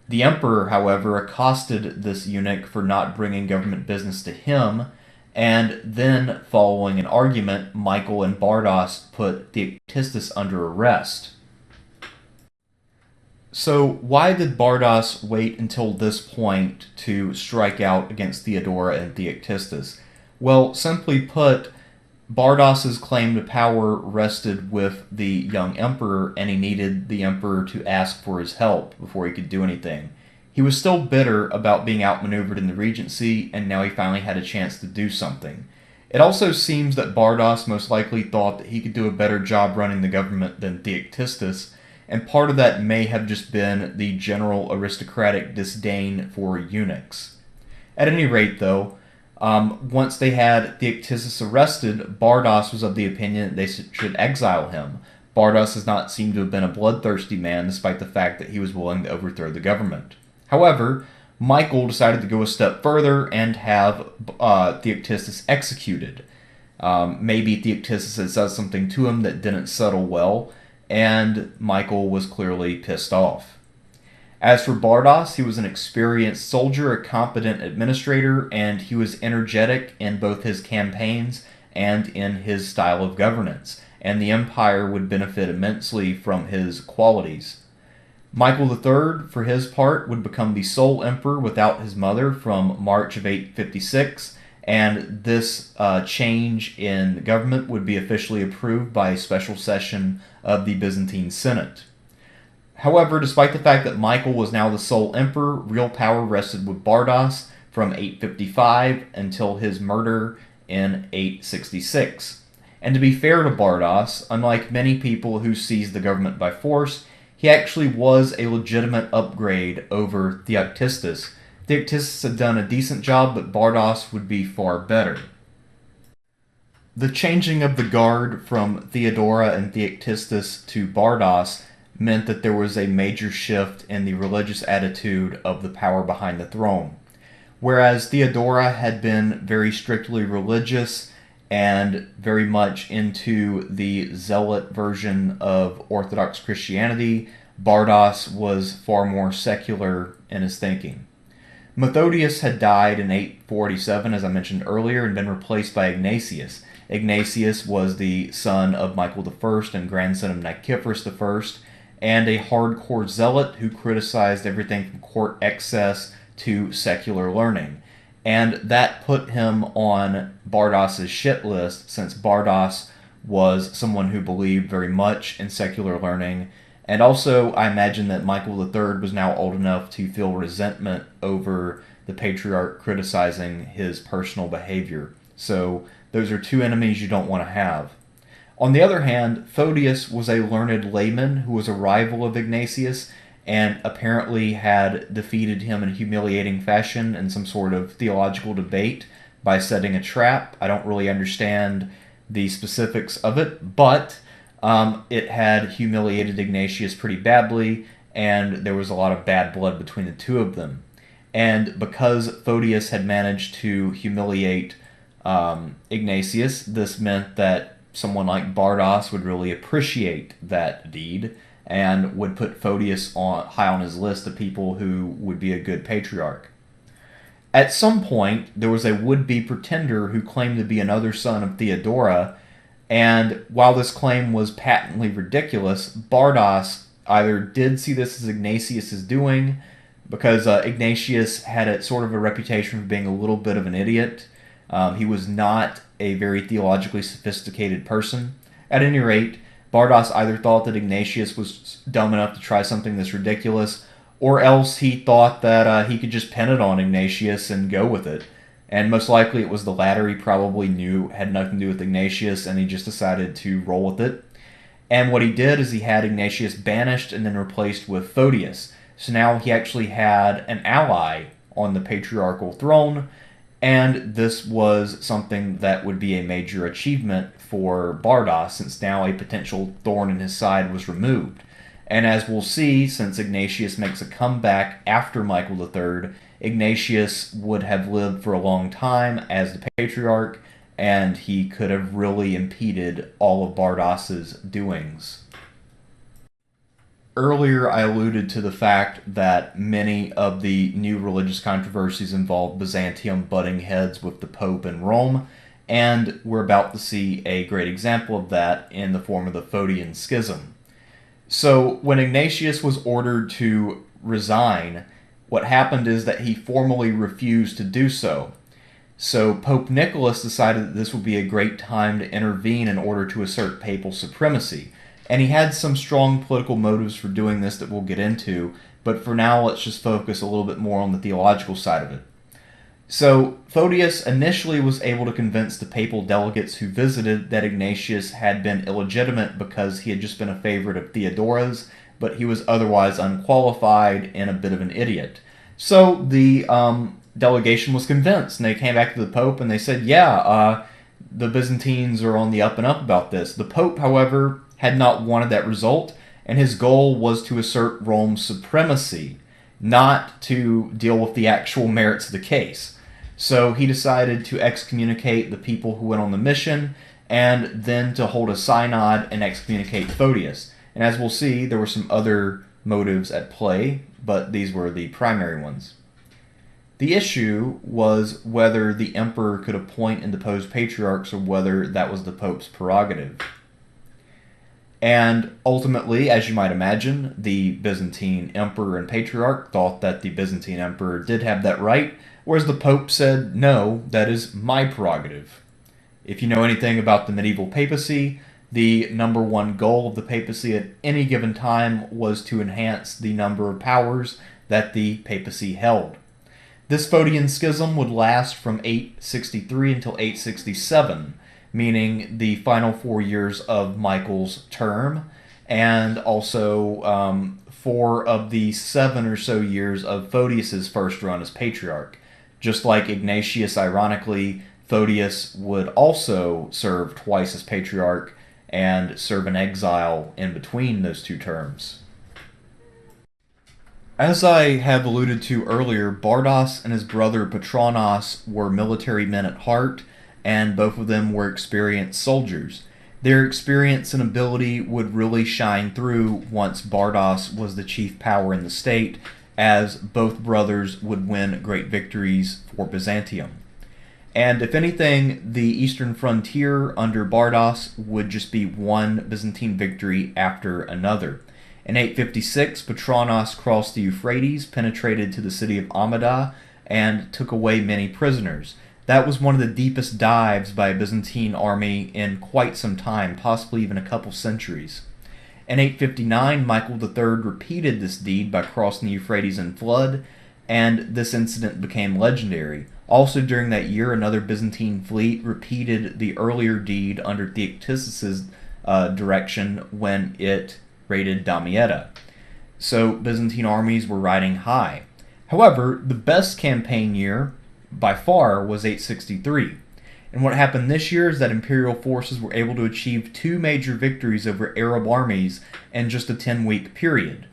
The emperor, however, accosted this eunuch for not bringing government business to him, and then, following an argument, Michael and Bardas put Theoctistus under arrest. So, why did Bardas wait until this point to strike out against Theodora and Theoctistus? Well, simply put, Bardas's claim to power rested with the young emperor, and he needed the emperor to ask for his help before he could do anything. He was still bitter about being outmaneuvered in the regency, and now he finally had a chance to do something. It also seems that Bardas most likely thought that he could do a better job running the government than Theoctistus, and part of that may have just been the general aristocratic disdain for eunuchs. At any rate, though, once they had Theoctistus arrested, Bardas was of the opinion that they should exile him. Bardas does not seem to have been a bloodthirsty man, despite the fact that he was willing to overthrow the government. However, Michael decided to go a step further and have Theoctistus executed. Maybe Theoctistus had said something to him that didn't settle well, and Michael was clearly pissed off. As for Bardas, he was an experienced soldier, a competent administrator, and he was energetic in both his campaigns and in his style of governance, and the empire would benefit immensely from his qualities. Michael III, for his part, would become the sole emperor without his mother from March of 856, and this change in government would be officially approved by a special session of the Byzantine Senate. However, despite the fact that Michael was now the sole emperor, real power rested with Bardas from 855 until his murder in 866. And to be fair to Bardas, unlike many people who seized the government by force, he actually was a legitimate upgrade over Theoctistus. Theoctistus had done a decent job, but Bardas would be far better. The changing of the guard from Theodora and Theoctistus to Bardas meant that there was a major shift in the religious attitude of the power behind the throne. Whereas Theodora had been very strictly religious and very much into the zealot version of Orthodox Christianity, Bardas was far more secular in his thinking. Methodius had died in 847, as I mentioned earlier, and been replaced by Ignatius. Ignatius was the son of Michael I and grandson of Nicephorus I, and a hardcore zealot who criticized everything from court excess to secular learning. and that put him on Bardas's shit list, since Bardas was someone who believed very much in secular learning. And also, I imagine that Michael III was now old enough to feel resentment over the patriarch criticizing his personal behavior. So, those are two enemies you don't want to have. On the other hand, Photius was a learned layman who was a rival of Ignatius and apparently had defeated him in humiliating fashion in some sort of theological debate by setting a trap. I don't really understand the specifics of it, but it had humiliated Ignatius pretty badly, and there was a lot of bad blood between the two of them. And because Photius had managed to humiliate Ignatius, this meant that someone like Bardas would really appreciate that deed and would put Photius high on his list of people who would be a good patriarch. At some point, there was a would-be pretender who claimed to be another son of Theodora, and while this claim was patently ridiculous, Bardas either did see this as Ignatius's doing, because Ignatius had sort of a reputation for being a little bit of an idiot. He was not a very theologically sophisticated person. At any rate, Bardas either thought that Ignatius was dumb enough to try something this ridiculous, or else he thought that he could just pin it on Ignatius and go with it. And most likely it was the latter. He probably knew had nothing to do with Ignatius, and he just decided to roll with it. And what he did is he had Ignatius banished and then replaced with Photius. So now he actually had an ally on the patriarchal throne, and this was something that would be a major achievement for Bardas, since now a potential thorn in his side was removed. And as we'll see, since Ignatius makes a comeback after Michael III, Ignatius would have lived for a long time as the patriarch, and he could have really impeded all of Bardas's doings. Earlier, I alluded to the fact that many of the new religious controversies involve Byzantium butting heads with the Pope in Rome, and we're about to see a great example of that in the form of the Photian Schism. So, when Ignatius was ordered to resign, what happened is that he formally refused to do so. So, Pope Nicholas decided that this would be a great time to intervene in order to assert papal supremacy. And he had some strong political motives for doing this that we'll get into, but for now let's just focus a little bit more on the theological side of it. So, Photius initially was able to convince the papal delegates who visited that Ignatius had been illegitimate because he had just been a favorite of Theodora's, but he was otherwise unqualified and a bit of an idiot. So, the delegation was convinced, and they came back to the Pope and they said, the Byzantines are on the up and up about this. The Pope, however, had not wanted that result, and his goal was to assert Rome's supremacy, not to deal with the actual merits of the case. So he decided to excommunicate the people who went on the mission, and then to hold a synod and excommunicate Photius. And as we'll see, there were some other motives at play, but these were the primary ones. The issue was whether the emperor could appoint and depose patriarchs, or whether that was the Pope's prerogative. And ultimately, as you might imagine, the Byzantine emperor and patriarch thought that the Byzantine emperor did have that right, whereas the Pope said, no, that is my prerogative. If you know anything about the medieval papacy, the number one goal of the papacy at any given time was to enhance the number of powers that the papacy held. This Photian Schism would last from 863 until 867, meaning the final 4 years of Michael's term, and also 4 of the 7 or so years of Photius's first run as patriarch. Just like Ignatius, ironically, Photius would also serve twice as patriarch and serve in exile in between those two terms. As I have alluded to earlier, Bardas and his brother Patronos were military men at heart, and both of them were experienced soldiers. Their experience and ability would really shine through once Bardas was the chief power in the state, as both brothers would win great victories for Byzantium. And if anything, the eastern frontier under Bardas would just be one Byzantine victory after another. In 856, Patronos crossed the Euphrates, penetrated to the city of Amida, and took away many prisoners. That was one of the deepest dives by a Byzantine army in quite some time, possibly even a couple centuries. In 859, Michael III repeated this deed by crossing the Euphrates in flood, and this incident became legendary. Also during that year, another Byzantine fleet repeated the earlier deed under Theoctis's direction when it raided Damietta. So Byzantine armies were riding high. However, the best campaign year by far was 863. And what happened this year is that imperial forces were able to achieve two major victories over Arab armies in just a 10-week period.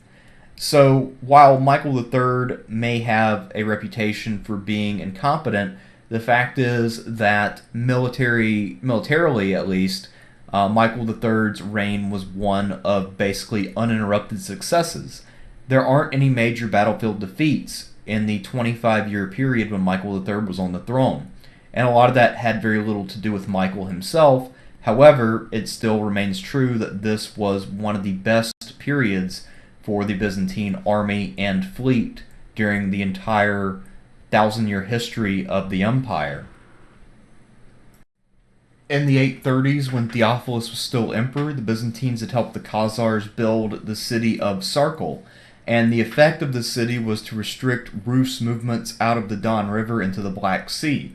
So while Michael III may have a reputation for being incompetent, the fact is that militarily at least, Michael III's reign was one of basically uninterrupted successes. There aren't any major battlefield defeats in the 25-year period when Michael III was on the throne. And a lot of that had very little to do with Michael himself. However, it still remains true that this was one of the best periods for the Byzantine army and fleet during the entire 1,000-year history of the empire. In the 830s, when Theophilus was still emperor, the Byzantines had helped the Khazars build the city of Sarkel, and the effect of the city was to restrict Rus movements out of the Don River into the Black Sea.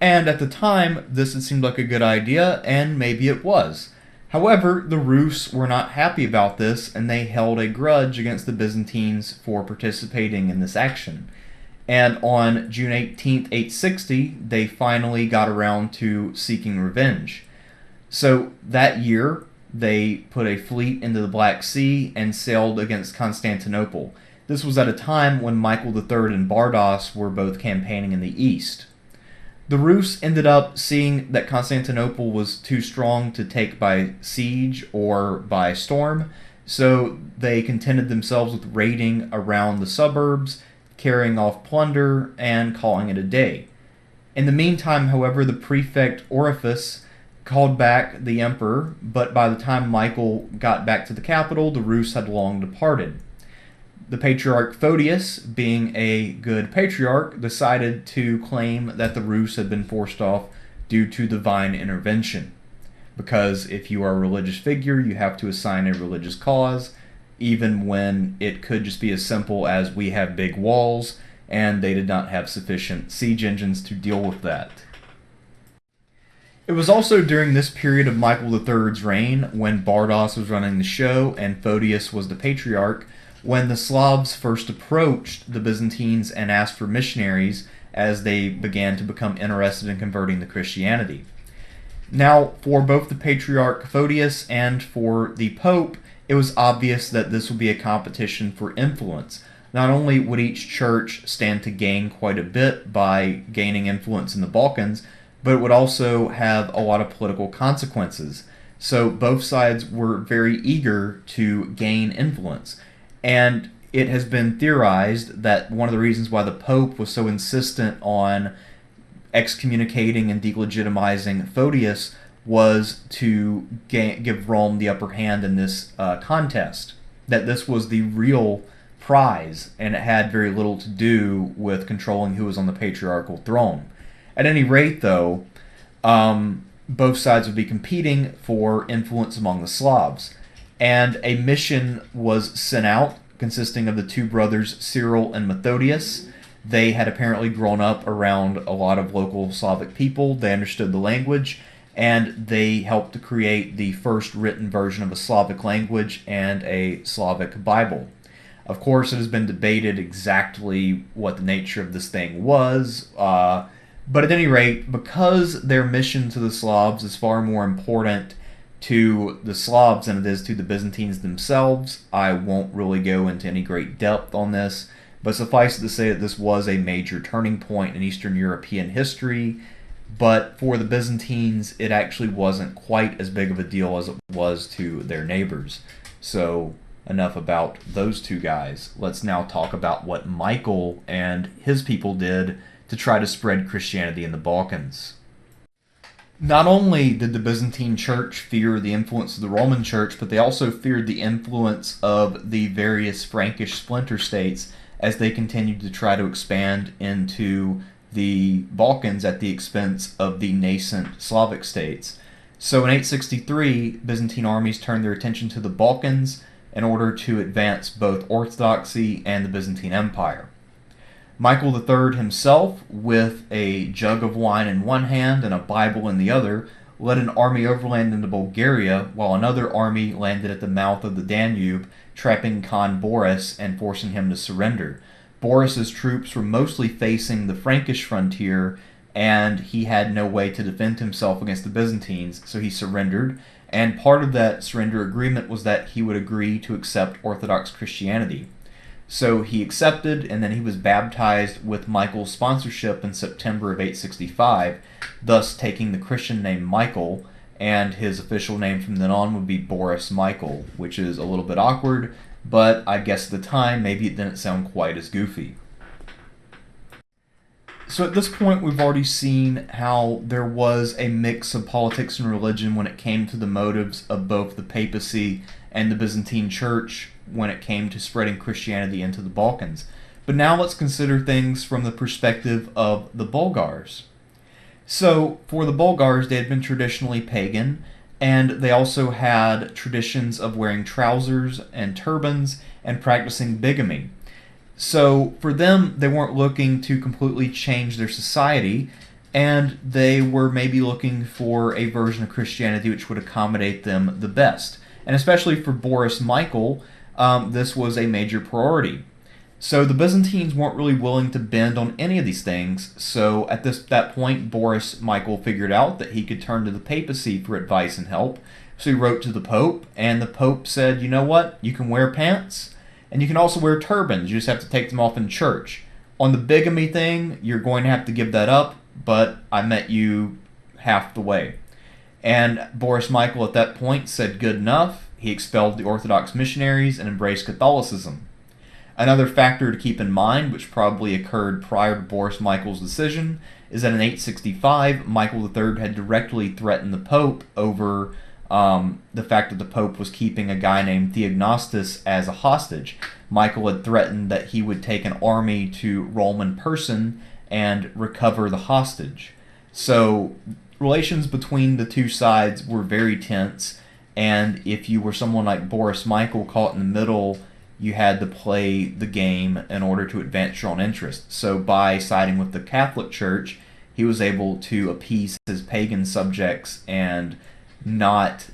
And at the time, this had seemed like a good idea, and maybe it was. However, the Rus were not happy about this, and they held a grudge against the Byzantines for participating in this action. And on June 18th, 860, they finally got around to seeking revenge. So that year, they put a fleet into the Black Sea and sailed against Constantinople. This was at a time when Michael III and Bardas were both campaigning in the east. The Rus ended up seeing that Constantinople was too strong to take by siege or by storm, so they contented themselves with raiding around the suburbs, carrying off plunder, and calling it a day. In the meantime, however, the prefect Orifice called back the emperor, but by the time Michael got back to the capital, the Rus had long departed. The patriarch Photius, being a good patriarch, decided to claim that the Rus had been forced off due to divine intervention. Because if you are a religious figure, you have to assign a religious cause, even when it could just be as simple as we have big walls, and they did not have sufficient siege engines to deal with that. It was also during this period of Michael III's reign, when Bardas was running the show and Photius was the patriarch, when the Slavs first approached the Byzantines and asked for missionaries as they began to become interested in converting to Christianity. Now, for both the patriarch Photius and for the Pope, it was obvious that this would be a competition for influence. Not only would each church stand to gain quite a bit by gaining influence in the Balkans, but it would also have a lot of political consequences. So both sides were very eager to gain influence. And it has been theorized that one of the reasons why the Pope was so insistent on excommunicating and delegitimizing Photius was to give Rome the upper hand in this contest. That this was the real prize, and it had very little to do with controlling who was on the patriarchal throne. At any rate, though, both sides would be competing for influence among the Slavs. And a mission was sent out consisting of the two brothers Cyril and Methodius. They had apparently grown up around a lot of local Slavic people. They understood the language, and they helped to create the first written version of a Slavic language and a Slavic Bible. Of course, it has been debated exactly what the nature of this thing was, but at any rate, because their mission to the Slavs is far more important to the Slavs than it is to the Byzantines themselves, I won't really go into any great depth on this, but suffice it to say that this was a major turning point in Eastern European history. But for the Byzantines, it actually wasn't quite as big of a deal as it was to their neighbors. So enough about those two guys. Let's now talk about what Michael and his people did to try to spread Christianity in the Balkans. Not only did the Byzantine Church fear the influence of the Roman Church, but they also feared the influence of the various Frankish splinter states as they continued to try to expand into the Balkans at the expense of the nascent Slavic states. So in 863, Byzantine armies turned their attention to the Balkans in order to advance both Orthodoxy and the Byzantine Empire. Michael III himself, with a jug of wine in one hand and a Bible in the other, led an army overland into Bulgaria, while another army landed at the mouth of the Danube, trapping Khan Boris and forcing him to surrender. Boris's troops were mostly facing the Frankish frontier, and he had no way to defend himself against the Byzantines, so he surrendered. And part of that surrender agreement was that he would agree to accept Orthodox Christianity. So he accepted, and then he was baptized with Michael's sponsorship in September of 865, thus taking the Christian name Michael, and his official name from then on would be Boris Michael, which is a little bit awkward, but I guess at the time maybe it didn't sound quite as goofy. So at this point we've already seen how there was a mix of politics and religion when it came to the motives of both the papacy and the Byzantine Church when it came to spreading Christianity into the Balkans. But now let's consider things from the perspective of the Bulgars. So for the Bulgars, they had been traditionally pagan, and they also had traditions of wearing trousers and turbans and practicing bigamy. So for them, they weren't looking to completely change their society, and they were maybe looking for a version of Christianity which would accommodate them the best. And especially for Boris Michael, this was a major priority. So the Byzantines weren't really willing to bend on any of these things, so at that point Boris Michael figured out that he could turn to the papacy for advice and help. So he wrote to the Pope, and the Pope said, you know what, you can wear pants, and you can also wear turbans, you just have to take them off in church. On the bigamy thing, you're going to have to give that up, but I met you half the way. And Boris Michael at that point said good enough. He expelled the Orthodox missionaries and embraced Catholicism. Another factor to keep in mind, which probably occurred prior to Boris Michael's decision, is that in 865, Michael III had directly threatened the Pope over the fact that the Pope was keeping a guy named Theognostus as a hostage. Michael had threatened that he would take an army to Rome in person and recover the hostage. So relations between the two sides were very tense, and if you were someone like Boris Michael caught in the middle, you had to play the game in order to advance your own interests. So by siding with the Catholic Church, he was able to appease his pagan subjects and not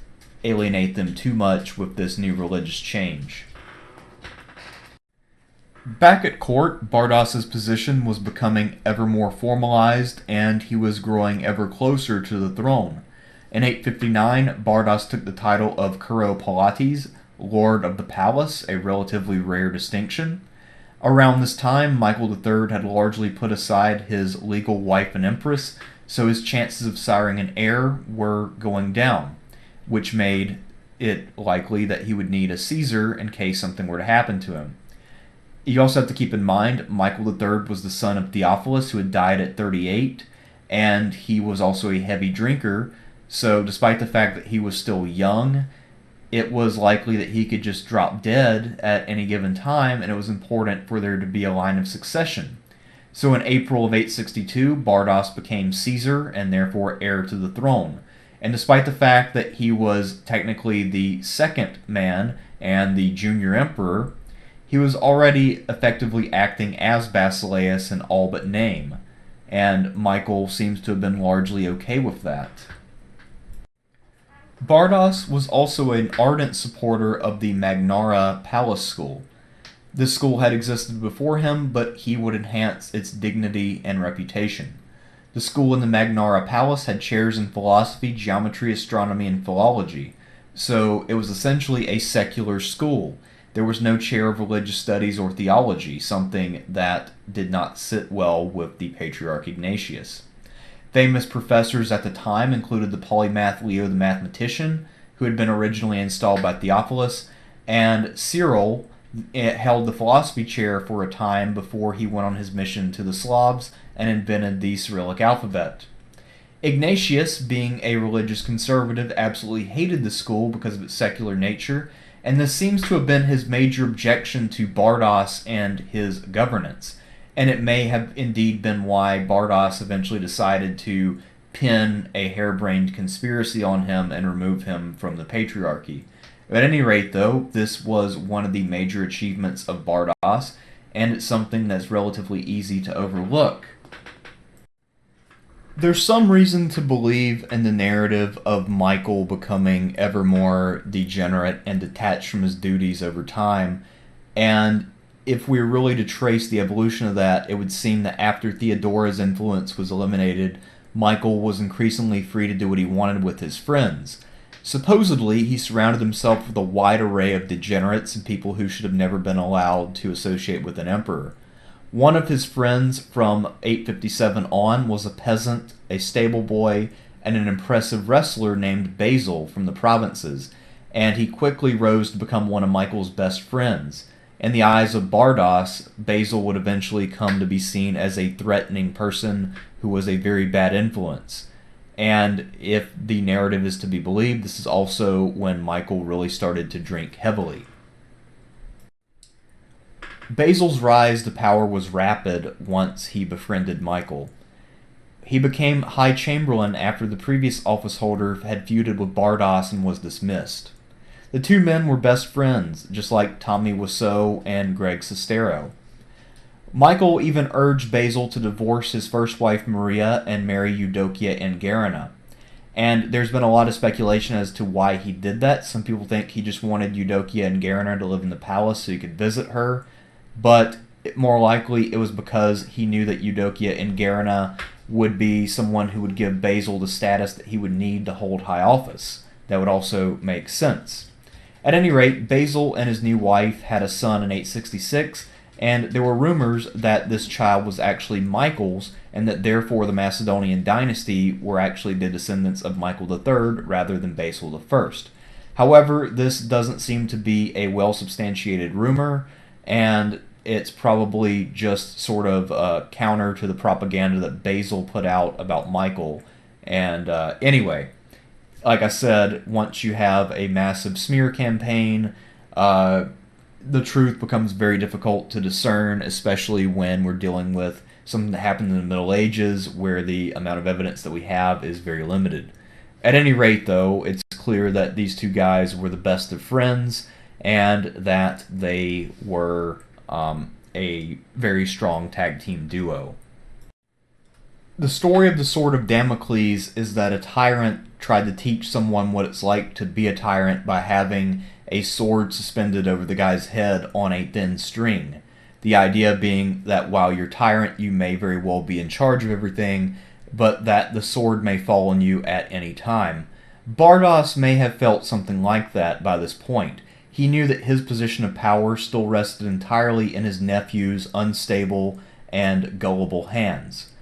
alienate them too much with this new religious change. Back at court, Bardas's position was becoming ever more formalized, and he was growing ever closer to the throne. In 859, Bardas took the title of Kuropalates, Lord of the Palace, a relatively rare distinction. Around this time, Michael III had largely put aside his legal wife and empress, so his chances of siring an heir were going down, which made it likely that he would need a Caesar in case something were to happen to him. You also have to keep in mind, Michael III was the son of Theophilus, who had died at 38, and he was also a heavy drinker, so despite the fact that he was still young, it was likely that he could just drop dead at any given time, and it was important for there to be a line of succession. So in April of 862, Bardas became Caesar, and therefore heir to the throne. And despite the fact that he was technically the second man and the junior emperor, he was already effectively acting as Basileus in all but name, and Michael seems to have been largely okay with that. Bardas was also an ardent supporter of the Magnara Palace School. This school had existed before him, but he would enhance its dignity and reputation. The school in the Magnara Palace had chairs in philosophy, geometry, astronomy, and philology, so it was essentially a secular school. There was no chair of religious studies or theology, something that did not sit well with the Patriarch Ignatius. Famous professors at the time included the polymath Leo the mathematician, who had been originally installed by Theophilus, and Cyril held the philosophy chair for a time before he went on his mission to the Slavs and invented the Cyrillic alphabet. Ignatius, being a religious conservative, absolutely hated the school because of its secular nature, and this seems to have been his major objection to Bardas and his governance. And it may have indeed been why Bardas eventually decided to pin a harebrained conspiracy on him and remove him from the Patriarchy. At any rate, though, this was one of the major achievements of Bardas, and it's something that's relatively easy to overlook. There's some reason to believe in the narrative of Michael becoming ever more degenerate and detached from his duties over time, and if we were really to trace the evolution of that, it would seem that after Theodora's influence was eliminated, Michael was increasingly free to do what he wanted with his friends. Supposedly, he surrounded himself with a wide array of degenerates and people who should have never been allowed to associate with an emperor. One of his friends from 857 on was a peasant, a stable boy, and an impressive wrestler named Basil from the provinces, and he quickly rose to become one of Michael's best friends. In the eyes of Bardas, Basil would eventually come to be seen as a threatening person who was a very bad influence. And if the narrative is to be believed, this is also when Michael really started to drink heavily. Basil's rise to power was rapid once he befriended Michael. He became High Chamberlain after the previous office holder had feuded with Bardas and was dismissed. The two men were best friends, just like Tommy Wiseau and Greg Sestero. Michael even urged Basil to divorce his first wife Maria and marry Eudokia and Garina. And there's been a lot of speculation as to why he did that. Some people think he just wanted Eudokia and Garina to live in the palace so he could visit her. But more likely it was because he knew that Eudokia and Garina would be someone who would give Basil the status that he would need to hold high office. That would also make sense. At any rate, Basil and his new wife had a son in 866, and there were rumors that this child was actually Michael's, and that therefore the Macedonian dynasty were actually the descendants of Michael III rather than Basil I. However, this doesn't seem to be a well-substantiated rumor, and it's probably just sort of counter to the propaganda that Basil put out about Michael. And anyway, like I said, once you have a massive smear campaign, the truth becomes very difficult to discern, especially when we're dealing with something that happened in the Middle Ages where the amount of evidence that we have is very limited. At any rate, though, it's clear that these two guys were the best of friends and that they were a very strong tag team duo. The story of the Sword of Damocles is that a tyrant tried to teach someone what it's like to be a tyrant by having a sword suspended over the guy's head on a thin string. The idea being that while you're tyrant, you may very well be in charge of everything, but that the sword may fall on you at any time. Bardas may have felt something like that by this point. He knew that his position of power still rested entirely in his nephew's unstable and gullible hands.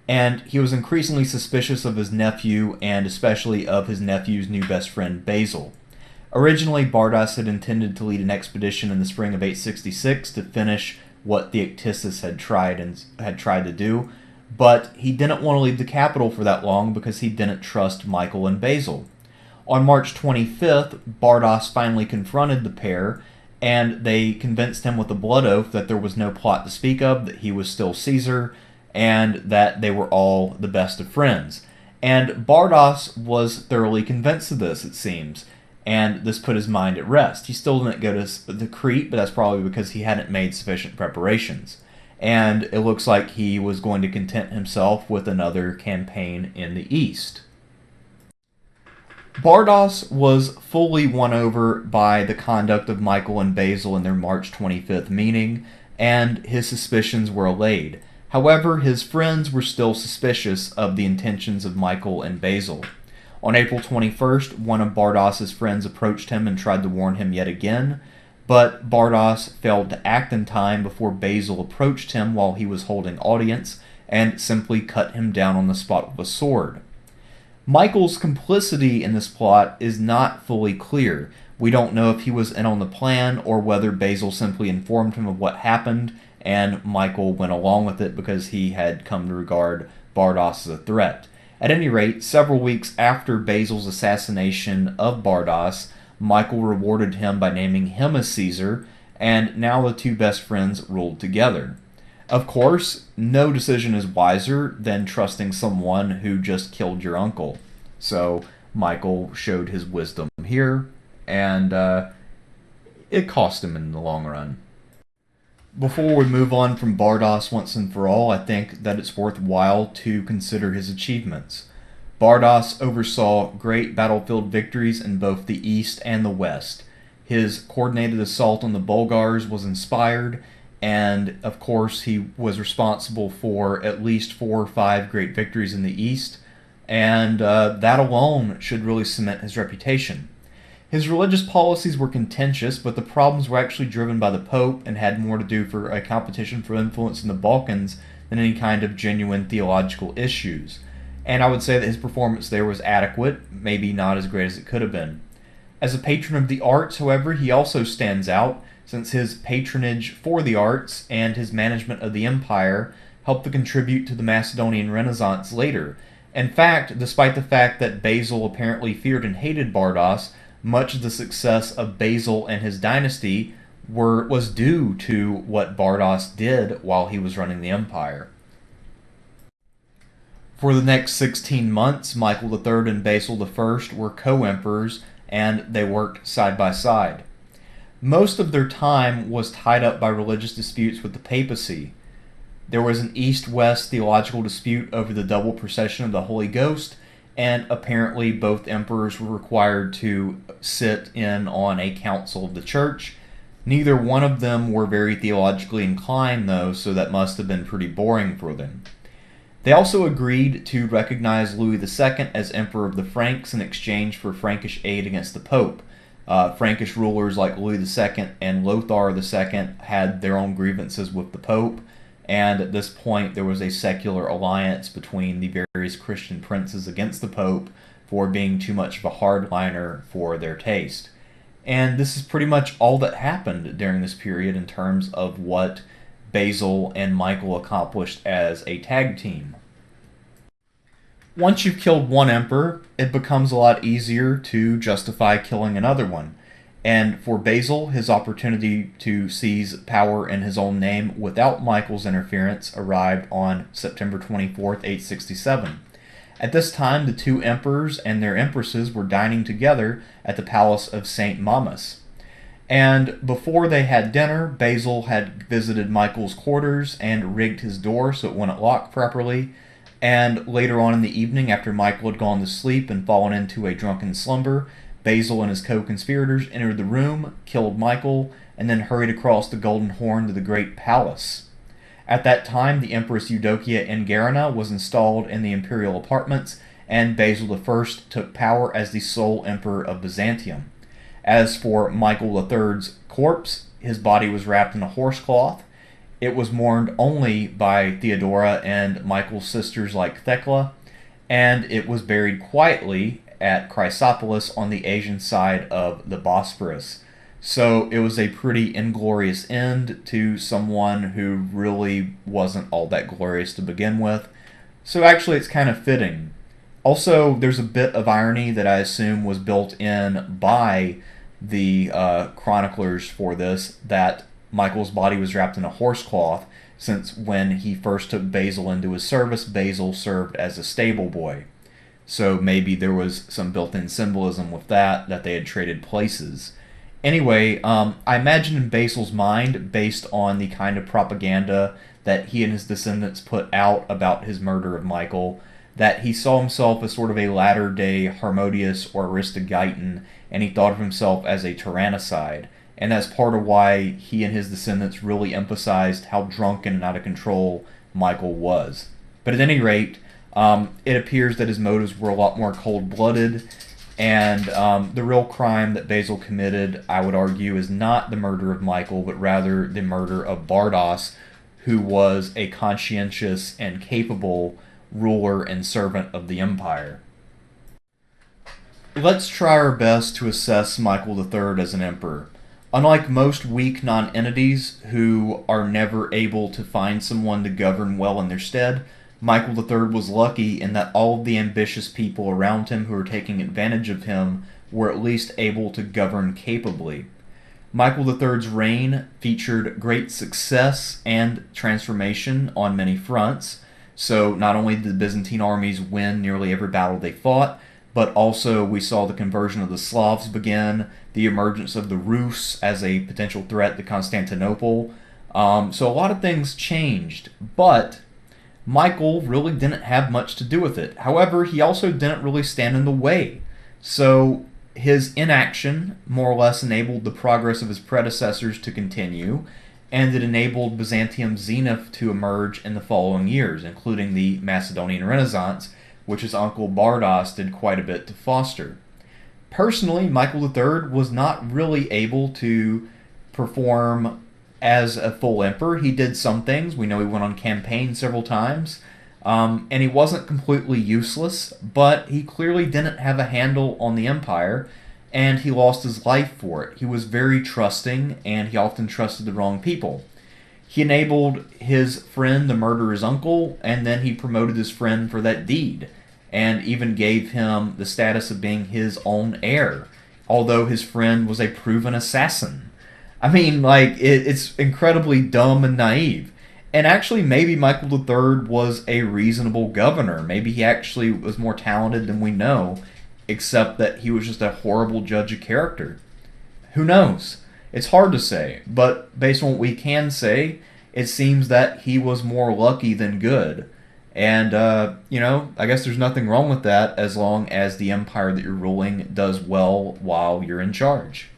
And he was increasingly suspicious of his nephew, and especially of his nephew's new best friend, Basil. Originally, Bardas had intended to lead an expedition in the spring of 866 to finish what Theoctistus had tried to do, but he didn't want to leave the capital for that long because he didn't trust Michael and Basil. On March 25th, Bardas finally confronted the pair, and they convinced him with a blood oath that there was no plot to speak of, that he was still Caesar, and that they were all the best of friends. And Bardas was thoroughly convinced of this, it seems, and this put his mind at rest. He still didn't go to Crete, but that's probably because he hadn't made sufficient preparations. And it looks like he was going to content himself with another campaign in the east. Bardas was fully won over by the conduct of Michael and Basil in their March 25th meeting, and his suspicions were allayed. However, his friends were still suspicious of the intentions of Michael and Basil. On April 21st, one of Bardas's friends approached him and tried to warn him yet again, but Bardas failed to act in time before Basil approached him while he was holding audience and simply cut him down on the spot with a sword. Michael's complicity in this plot is not fully clear. We don't know if he was in on the plan or whether Basil simply informed him of what happened and Michael went along with it because he had come to regard Bardas as a threat. At any rate, several weeks after Basil's assassination of Bardas, Michael rewarded him by naming him as Caesar, and now the two best friends ruled together. Of course, no decision is wiser than trusting someone who just killed your uncle. So Michael showed his wisdom here, and it cost him in the long run. Before we move on from Bardas once and for all, I think that it's worthwhile to consider his achievements. Bardas oversaw great battlefield victories in both the east and the west. His coordinated assault on the Bulgars was inspired, and of course he was responsible for at least 4 or 5 great victories in the east, and that alone should really cement his reputation. His religious policies were contentious, but the problems were actually driven by the Pope and had more to do for a competition for influence in the Balkans than any kind of genuine theological issues. And I would say that his performance there was adequate, maybe not as great as it could have been. As a patron of the arts, however, he also stands out, since his patronage for the arts and his management of the empire helped to contribute to the Macedonian Renaissance later. In fact, despite the fact that Basil apparently feared and hated Bardas, much of the success of Basil and his dynasty was due to what Bardas did while he was running the empire. For the next 16 months, Michael III and Basil I were co-emperors, and they worked side by side. Most of their time was tied up by religious disputes with the papacy. There was an east-west theological dispute over the double procession of the Holy Ghost, and apparently both emperors were required to sit in on a council of the church. Neither one of them were very theologically inclined, though, so that must have been pretty boring for them. They also agreed to recognize Louis II as Emperor of the Franks in exchange for Frankish aid against the Pope. Frankish rulers like Louis II and Lothar II had their own grievances with the Pope, and at this point there was a secular alliance between the various Christian princes against the Pope for being too much of a hardliner for their taste. And this is pretty much all that happened during this period in terms of what Basil and Michael accomplished as a tag team. Once you've killed one emperor, it becomes a lot easier to justify killing another one. And for Basil, his opportunity to seize power in his own name without Michael's interference arrived on September 24th, 867. At this time, the two emperors and their empresses were dining together at the palace of St. Mamas. And before they had dinner, Basil had visited Michael's quarters and rigged his door so it wouldn't lock properly. And later on in the evening, after Michael had gone to sleep and fallen into a drunken slumber, Basil and his co-conspirators entered the room, killed Michael, and then hurried across the Golden Horn to the Great Palace. At that time, the Empress Eudokia Ingarina was installed in the imperial apartments, and Basil I took power as the sole emperor of Byzantium. As for Michael III's corpse, his body was wrapped in a horsecloth. It was mourned only by Theodora and Michael's sisters like Thecla, and it was buried quietly at Chrysopolis on the Asian side of the Bosphorus. So it was a pretty inglorious end to someone who really wasn't all that glorious to begin with. So actually it's kind of fitting. Also, there's a bit of irony that I assume was built in by the chroniclers for this, that Michael's body was wrapped in a horsecloth, since when he first took Basil into his service, Basil served as a stable boy. So maybe there was some built-in symbolism with that they had traded places. Anyway, I imagine in Basil's mind, based on the kind of propaganda that he and his descendants put out about his murder of Michael, that he saw himself as sort of a latter-day Harmodius or Aristogeiton, and he thought of himself as a tyrannicide. And that's part of why he and his descendants really emphasized how drunken and out of control Michael was. But at any rate, it appears that his motives were a lot more cold-blooded, and the real crime that Basil committed, I would argue, is not the murder of Michael, but rather the murder of Bardas, who was a conscientious and capable ruler and servant of the empire. Let's try our best to assess Michael III as an emperor. Unlike most weak non-entities who are never able to find someone to govern well in their stead, Michael III was lucky in that all of the ambitious people around him who were taking advantage of him were at least able to govern capably. Michael III's reign featured great success and transformation on many fronts. So, not only did the Byzantine armies win nearly every battle they fought, but also we saw the conversion of the Slavs begin, the emergence of the Rus as a potential threat to Constantinople. So, a lot of things changed, but Michael really didn't have much to do with it. However, he also didn't really stand in the way. So, his inaction more or less enabled the progress of his predecessors to continue, and it enabled Byzantium's zenith to emerge in the following years, including the Macedonian Renaissance, which his uncle Bardas did quite a bit to foster. Personally, Michael III was not really able to perform as a full emperor. He did some things. We know he went on campaign several times. And he wasn't completely useless, but he clearly didn't have a handle on the empire, and he lost his life for it. He was very trusting, and he often trusted the wrong people. He enabled his friend to murder his uncle, and then he promoted his friend for that deed, and even gave him the status of being his own heir, although his friend was a proven assassin. I mean, like, it's incredibly dumb and naive. And actually, maybe Michael III was a reasonable governor. Maybe he actually was more talented than we know, except that he was just a horrible judge of character. Who knows? It's hard to say, but based on what we can say, it seems that he was more lucky than good. And, I guess there's nothing wrong with that as long as the empire that you're ruling does well while you're in charge.